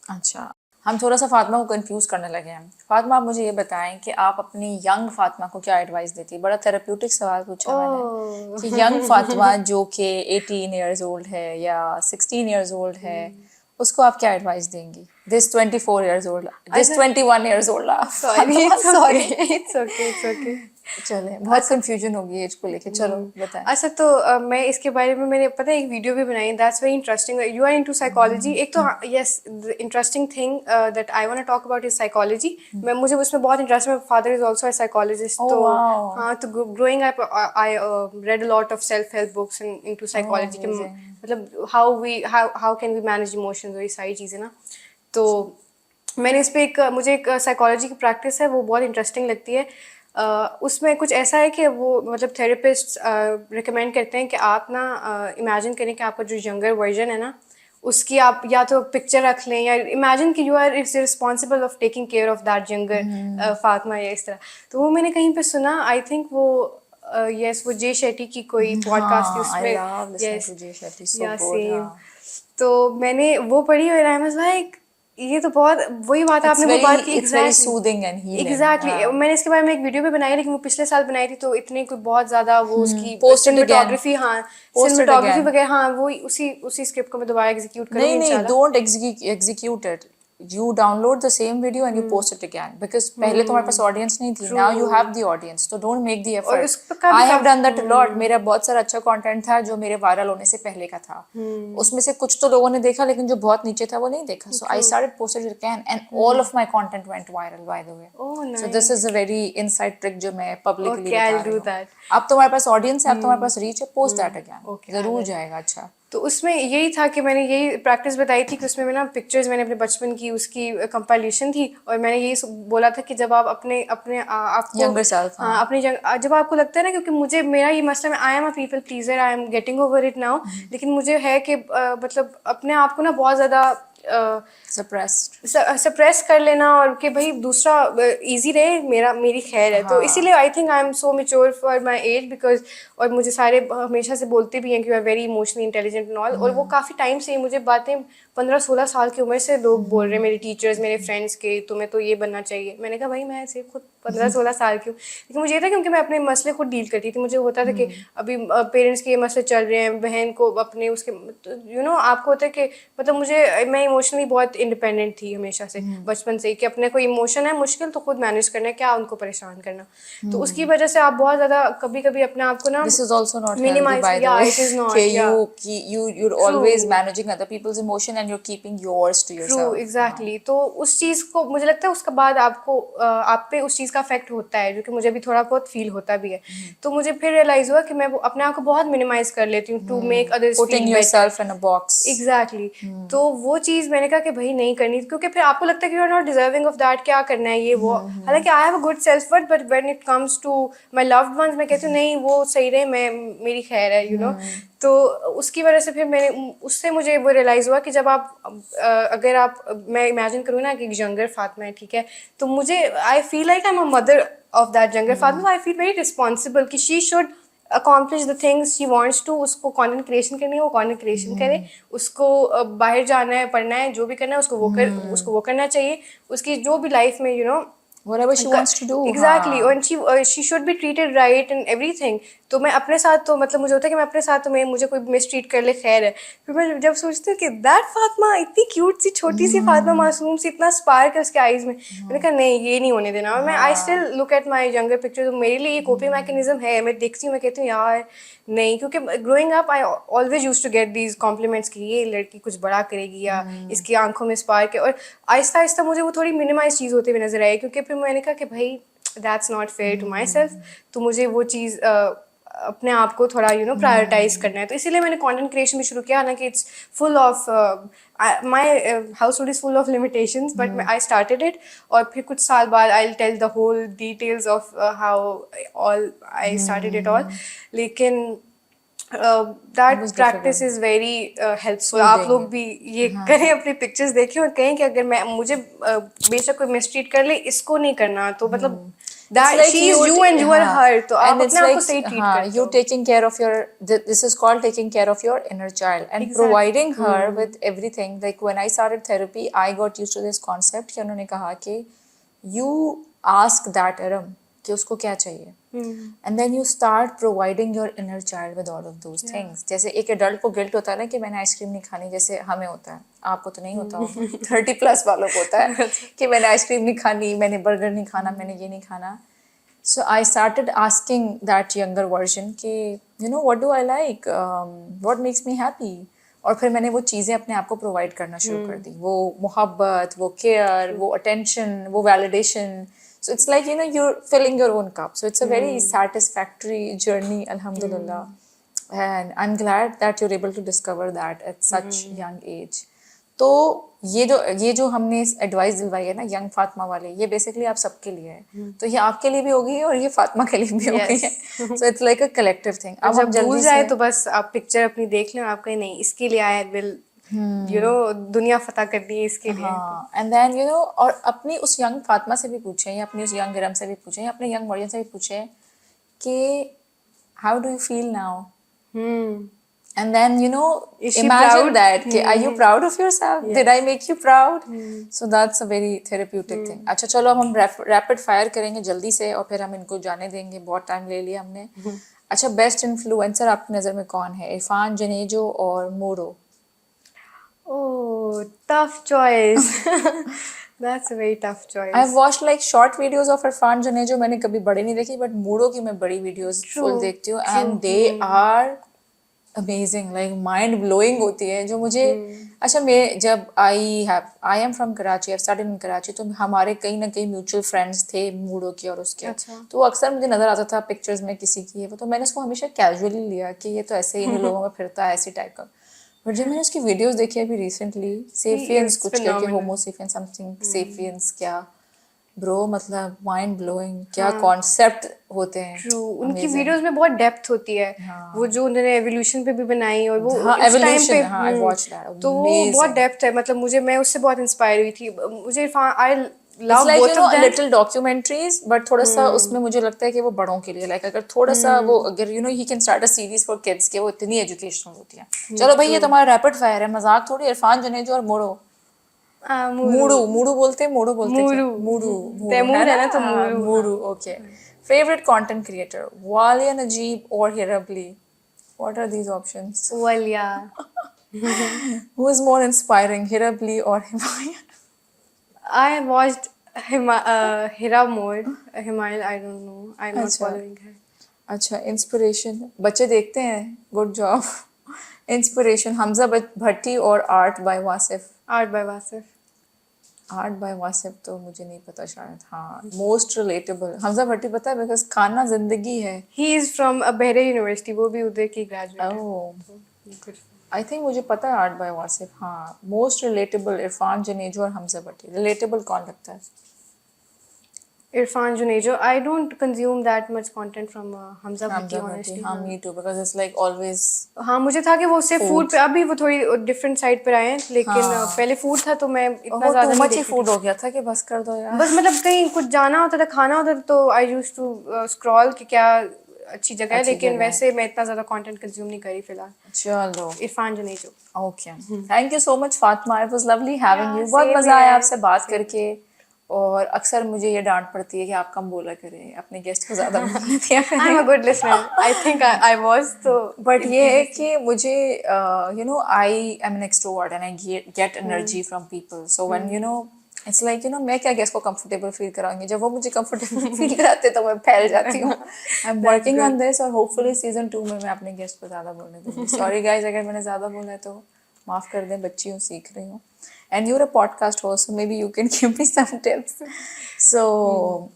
अच्छा, हम थोड़ा सा फातिमा को कंफ्यूज करने लगे हैं। फातिमा, आप मुझे ये बताएं कि आप अपनी यंग फातिमा को क्या एडवाइस देती? बड़ा थेरेप्यूटिक सवाल पूछा मैंने कि यंग फातिमा जो कि 18 ईयर्स ओल्ड है या 16 ईयर्स ओल्ड है, उसको आप क्या एडवाइस देंगी? This 24 years old, this 21 years old, sorry it's okay. चले, बहुत कंफ्यूजन होगी एज को लेके, चलो बताएं। अच्छा, तो मैं इसके बारे में मैंने पता है एक वीडियो भी बनाई, that's very interesting. You are into psychology. एक तो yes, the interesting thing that I want to talk about is psychology. मुझे उसमें बहुत इंटरेस्ट है। My father is also a psychologist. तो हाँ, तो growing up I read a lot of self help books into psychology के, मतलब how can we manage emotions और ये सारी चीज़ें ना। तो मैंने इस पर मुझे एक साइकोलॉजी की प्रैक्टिस है, वो बहुत इंटरेस्टिंग लगती है। उसमें कुछ ऐसा है कि वो मतलब थेरेपिस्ट रिकमेंड करते हैं कि आप ना इमेजिन करें कि आपका जो यंगर वर्जन है ना, उसकी आप या तो पिक्चर रख लें या इमेजिन कि you are is responsible of taking care of that younger Fatima या इस तरह। तो वो मैंने कहीं पे सुना, आई थिंक वो यस वो जे शेट्टी की कोई पॉडकास्ट थी, उसमें यस या सेम। तो मैंने वो पढ़ी और आई वाज लाइक, ये तो बहुत वही बात है, आपने वो बात की एग्जैक्टली। मैंने इसके बारे में एक वीडियो भी बनाई, लेकिन वो पिछले साल बनाई थी, तो इतनी कोई बहुत ज्यादा वो उसकी सिनेमेटोग्राफी, हाँ सिनेमेटोग्राफी वगैरह, हाँ वो उसी स्क्रिप्ट को मैं दोबारा एग्जीक्यूट करूंगी इंशाल्लाह। नहीं, don't execute it, you download the same video and you post it again, because पहले तुम्हारे पास ऑडियंस नहीं थी, now you have the audience, so don't make the effort. I have done that a lot. मेरा बहुत सारा अच्छा content था जो मेरे वायरल होने से पहले का था, उसमें से कुछ तो लोगों ने देखा, लेकिन जो बहुत नीचे था वो नहीं देखा, so I started posted it again and all of my content went viral, by the way. So this is a very inside trick जो मैं publicly बता रही हूँ। अब तुम्हारे पास ऑडियंस है, अब तुम्हारे पास रीच है, post that again, जरूर जाएगा। अच्छा, तो उसमें यही था कि मैंने यही प्रैक्टिस बताई थी कि उसमें मैं ना पिक्चर्स मैंने अपने बचपन की उसकी कंपाइलेशन थी, और मैंने यही बोला था कि जब आप अपने अपने आपको Younger self, हाँ हाँ। अपनी जब आपको लगता है ना, क्योंकि मुझे मेरा ये मसला, मैं I am a people pleaser, I am getting over it now, लेकिन मुझे है कि मतलब अपने आप को ना बहुत ज़्यादा Suppressed. सप्रेस कर लेना, और कि भाई दूसरा इजी रहे, मेरी खैर है। तो हाँ। इसीलिए I think I am so mature for my age, because और मुझे सारे हमेशा से बोलते भी हैं कि you are very emotionally intelligent and all, और वो काफ़ी टाइम से मुझे बातें 15-16 साल की उम्र से लोग बोल रहे हैं, मेरे टीचर्स, मेरे फ्रेंड्स के, तुम्हें तो ये बनना चाहिए। मैंने कहा भाई मैं ऐसे खुद 15-16 साल की हूँ, लेकिन मुझे ये था क्योंकि मैं अपने मसले खुद डील करती थी, मुझे होता था कि अभी पेरेंट्स के ये मसले चल रहे हैं, बहन को अपने उसके आपको होता है कि मतलब मैं इमोशनली बहुत इंडिपेंडेंट थी हमेशा से, बचपन से ही, कि अपने कोई इमोशन है मुश्किल तो खुद मैनेज करना है, क्या उनको परेशान करना। तो उसकी वजह से आप बहुत ज़्यादा कभी कभी अपने आप को ना This is also not healthy, minimise, by the या way. इट इज़ कि नॉट, या you're always managing other people's emotion and you're keeping yours to true yourself. Exactly. तो उस चीज़ को मुझे लगता है उसके बाद आपको आप पे उस चीज़ का इफेक्ट होता है, जो कि मुझे भी थोड़ा बहुत फील होता भी है। तो मुझे फिर रियलाइज़ हुआ कि मैं अपने आप को बहुत मिनिमाइज कर लेती हूँ to make others Putting feel better. yourself in a box. Exactly तो वो चीज़ मैंने कहा कि भाई नहीं करनी, क्योंकि फिर आपको लगता है कि you are not deserving of that, क्या करना है ये वो। हालांकि I have a good self worth, but when it comes to my loved ones, मैं कहती हूँ नहीं वो सही रहे, मैं मेरी खैर है, तो उसकी वजह से फिर उससे मुझे वो रियलाइज़ हुआ कि जब आप अगर आप मैं इमेजिन करूँ ना कि एक यंगर फातिमा है, ठीक है, तो मुझे I feel like I am a mother of that younger Fatima, I feel very responsible कि she should accomplish the things she wants to। उसको कंटेंट क्रिएशन करनी है, वो कंटेंट क्रिएशन करे, उसको बाहर जाना है, पढ़ना है, जो भी करना है उसको वो करना चाहिए, उसकी जो भी लाइफ में Whatever she wants to do. Exactly. हाँ. और she should be treated right and everything. तो मैं अपने साथ तो मतलब मुझे होता है कि मैं अपने साथ तो मुझे कोई मिसट्रीट कर ले खैर है, फिर मैं जब सोचती हूँ कि दैट फातिमा इतनी क्यूट सी छोटी सी फातिमा, मासूम सी, इतना स्पार्क है उसके आईज में, मैंने कहा नहीं ये नहीं होने देना। और मैं I still look at my younger picture, तो मेरे लिए ये कोपिंग मैकेनिज्म है, मैं देखती हूँ, मैं कहती हूँ यार नहीं, क्योंकि growing up I always use to get these compliments कि ये लड़की कुछ बड़ा करेगी, या इसकी आंखों में स्पार्क है, और आहिस्ता आहिस्ता मुझे वो थोड़ी मिनिमाइज चीज़ होती हुई नजर आई, क्योंकि फिर मैंने कहा कि भाई that's not fair to myself, तो मुझे वो चीज़ अपने आप को थोड़ा प्रायोरिटाइज करना है। तो इसीलिए मैंने कंटेंट क्रिएशन भी शुरू किया, हालांकि it's full of my household is full of limitations, but I started it, और फिर कुछ साल बाद I will tell the whole details of how all I started it all. लेकिन that practice is very helpful. आप लोग भी ये करें, अपनी पिक्चर्स देखें और कहें कि अगर मुझे बेशक कोई मिसट्रीट कर ले, इसको नहीं करना, तो मतलब that she is you and you are her, तो आप अपने आप को सही ट्रीट करते you हो। taking care of your this is called taking care of your inner child and providing her with everything. Like when I started therapy, I got used to this concept कि उन्होंने कहा कि you ask that Aram कि उसको क्या चाहिए, and then you start providing your inner child with all of those things. जैसे एक adult को guilt होता है ना कि मैंने आइसक्रीम नहीं खानी, जैसे हमें होता है, आपको तो नहीं होता होगा, 30+ वालों को होता है कि मैंने आइसक्रीम नहीं खानी, मैंने बर्गर नहीं खाना, मैंने ये नहीं खाना. So I started asking that younger version कि what do I like, what makes me happy, और फिर मैंने वो चीज़ें अपने आप को प्रोवाइड करना शुरू कर दी, वो मोहब्बत, वो केयर, वो अटेंशन, वो validation. So it's like you're filling your own cup. So it's a very satisfactory journey, alhamdulillah. And I'm glad that you're able to discover that at such young age. तो ये जो हमने advice दिलवाई है ना young Fatima वाले, ये basically आप सबके लिए है, तो ये आपके लिए भी होगी और ये फातिमा के लिए भी होगी है. So it's like a collective thing. अब हम जब भूल जाए तो बस आप पिक्चर अपनी देख लें, आप कहें नहीं इसके लिए आया, विल दुनिया फतह करनी है इसके लिए. हाँ, एंड देन और अपनी उस यंग फातिमा से भी पूछें, या अपनी उस यंग इरम से भी पूछें, या अपने यंग वर्जन से भी पूछें कि how do you feel now, and then imagine that are you proud of yourself? Yes. Did I make you proud? So that's a very therapeutic thing. अच्छा चलो अब हम रैपिड फायर करेंगे जल्दी से और फिर हम इनको जाने देंगे, बहुत टाइम ले लिया हमने. अच्छा, बेस्ट इन्फ्लुएंसर आपकी नज़र में कौन है, इरफान, जनेजो और मूरो? Oh, tough choice. That's a very tough choice. I've watched like short videos of Irfan Junejo, मैंने कभी बड़े नहीं देखी, बट मूरो की मैं बड़ी वीडियोस फुल देखती हूँ, and they are amazing, like mind blowing होती है जो मुझे. अच्छा, मैं जब I am from Karachi, I started in Karachi, तो हमारे कहीं ना कहीं म्यूचुअल फ्रेंड्स थे मूडो के और उसके. अच्छा. तो वो अक्सर मुझे नजर आता था पिक्चर्स में किसी की है वो, तो मैंने उसको हमेशा कैजुअली लिया कि ये तो ऐसे ही इन लोगों में फिरता है, ऐसी टाइप का. बट जब मैंने उसकी वीडियोस देखी अभी रिसेंटली, सेफियंस is कुछ करके, phenomenal. होमोसेफियंस समथिंग, सेफियंस क्या ब्रो, मतलब माइंड ब्लोइंग, क्या कॉन्सेप्ट होते हैं, ट्रू, उनकी अमेजिंग। वीडियोस में बहुत डेप्थ होती है। वो हाँ जो उन्होंने एवोल्यूशन पे भी बनाई और वो हाँ, उस टाइम पे एवोल्यूशन, हाँ आई वॉच दैट, तो वो बहुत अमेजिंग। डेप्थ है। मतलब मुझे, मैं उससे बहुत इंस्पायर हुई थी। मुझे Irfan, I it's love like both of them. Little documentaries, but थोड़ा सा उसमें मुझे लगता है कि वो बड़ों के लिए, लाइक अगर थोड़ा सा वो, अगर he can start a series for kids के, वो इतनी एजुकेशनल होती है। चलो भाई, ये तुम्हारा रैपिड फायर है, मजाक थोड़ी। इरफान जनेजो और मोड़ो, मूरू, मूडू मूडू बोलते हैं, मोड़ो बोलते हैं क्या? मूरू, मूडू, मूडू है तैमूर ना, है ना, तो हाँ मूरू। हाँ, मूडू, okay. Favourite content creator, Walia Najeeb और हिरबली? What are these options? Walia. Who is more inspiring, हिरबली और Himayat? I watched Hira more. Himal, I don't know. I'm not अच्छा following her. अच्छा, इंस्पिरेशन बच्चे देखते हैं, गुड जॉब। इंस्पिरेशन, हमजा भट्टी और art bye Wasif? Art by Wasif. Art bye Wasif तो मुझे नहीं पता शायद। हाँ, मोस्ट रिलेटेबल हमजा भट्टी पता है, बिकॉज खाना जिंदगी है। He is from Behra University. वो भी उधर की graduate है. ओह, तो good. आई थिंक मुझे पता है आर्ट बाय वासिफ। हाँ, मोस्ट रिलेटेबल इरफान जनेजो और हमजा भट्टी। रिलेटेबल कौन लगता है? Irfan Junejo. I don't consume that much content from Hamza Bhatti, Hamza Bhatti, honestly. हाँ हाँ. Me too, because it's like always हाँ, मुझे था कि वो उससे फूड। फूड पे, अभी वो थोड़ी डिफरेंट साइड पर आए हैं, लेकिन हाँ, पहले फूड था तो मैं इतना वो ज़्यादा टू नहीं मच ही देखती फूड थी। हो गया था कि बस कर दो यार। बस मतलब कहीं कुछ जाना होता था, खाना होता था, तो आई यूज टू स्क्रॉल कि क्या अच्छी जगह है, अच्छी लेकिन जगह है। वैसे मैं इतना ज़्यादा कंटेंट कंज्यूम नहीं करी फिलहाल। चलो, Irfan Junejo. Okay, thank you so much Fatima, it was lovely having you. बहुत सेम मजा आया है, आपसे बात सेम। करके। और अक्सर मुझे ये डांट पड़ती है कि आप कम बोला करें, अपने गेस्ट को ज्यादा बोलने दिया आई एम अ करें। Good listener, I think I was, तो बट ये है कि मुझे I am an extrovert and I get energy from people, so when it's like मैं क्या गेस्ट को कंफर्टेबल फील कराऊंगी, जब वो मुझे कंफर्टेबल फील कराते तो मैं फैल जाती हूँ। I am working on this, और होपफुली सीजन 2 में मैं अपने गेस्ट को ज्यादा बोलने दूंगी। सॉरी गाइज, अगर मैंने ज्यादा बोला है तो माफ कर दें, बच्ची हूँ, सीख रही हूँ। And you're a podcast host, so maybe you can give me some tips. So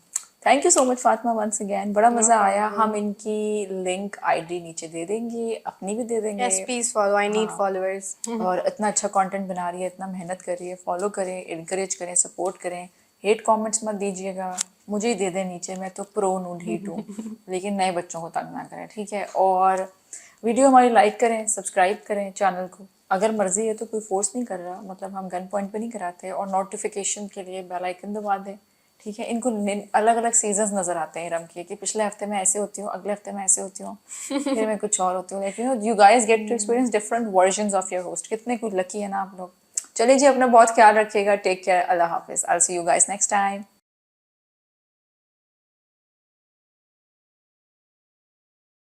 thank you so much Fatima once again, बड़ा मजा आया। हम इनकी लिंक आईडी नीचे दे देंगे, अपनी भी दे देंगे। Yes, please follow, I need हाँ, फॉलोअर्स। और इतना अच्छा कंटेंट बना रही है, इतना मेहनत कर रही है, फॉलो करें, इनकरेज करें, सपोर्ट करें। हेट कमेंट्स मत दीजिएगा, मुझे ही दे दें नीचे, मैं तो प्रो नू ढीठ हूँ। लेकिन नए बच्चों को तंग ना करें, ठीक है? और वीडियो हमारी लाइक करें, सब्सक्राइब करें चैनल को, अगर मर्जी है तो, कोई फोर्स नहीं कर रहा, मतलब हम गन पॉइंट पे नहीं कराते। और नोटिफिकेशन के लिए बेल आइकन दबा दें, ठीक है? इनको अलग अलग सीजन्स नजर आते हैं इरम के, कि पिछले हफ्ते में ऐसे होती हूँ, अगले हफ्ते में ऐसे होती हूँ, फिर मैं कुछ और होती हूँ। Like you guys get to experience different versions of your host. कितने कुछ लकी है ना आप लोग। चलिए जी, अपना बहुत ख्याल रखिएगा, टेक केयर, अल्लाह हाफिज, I will see you guys next time.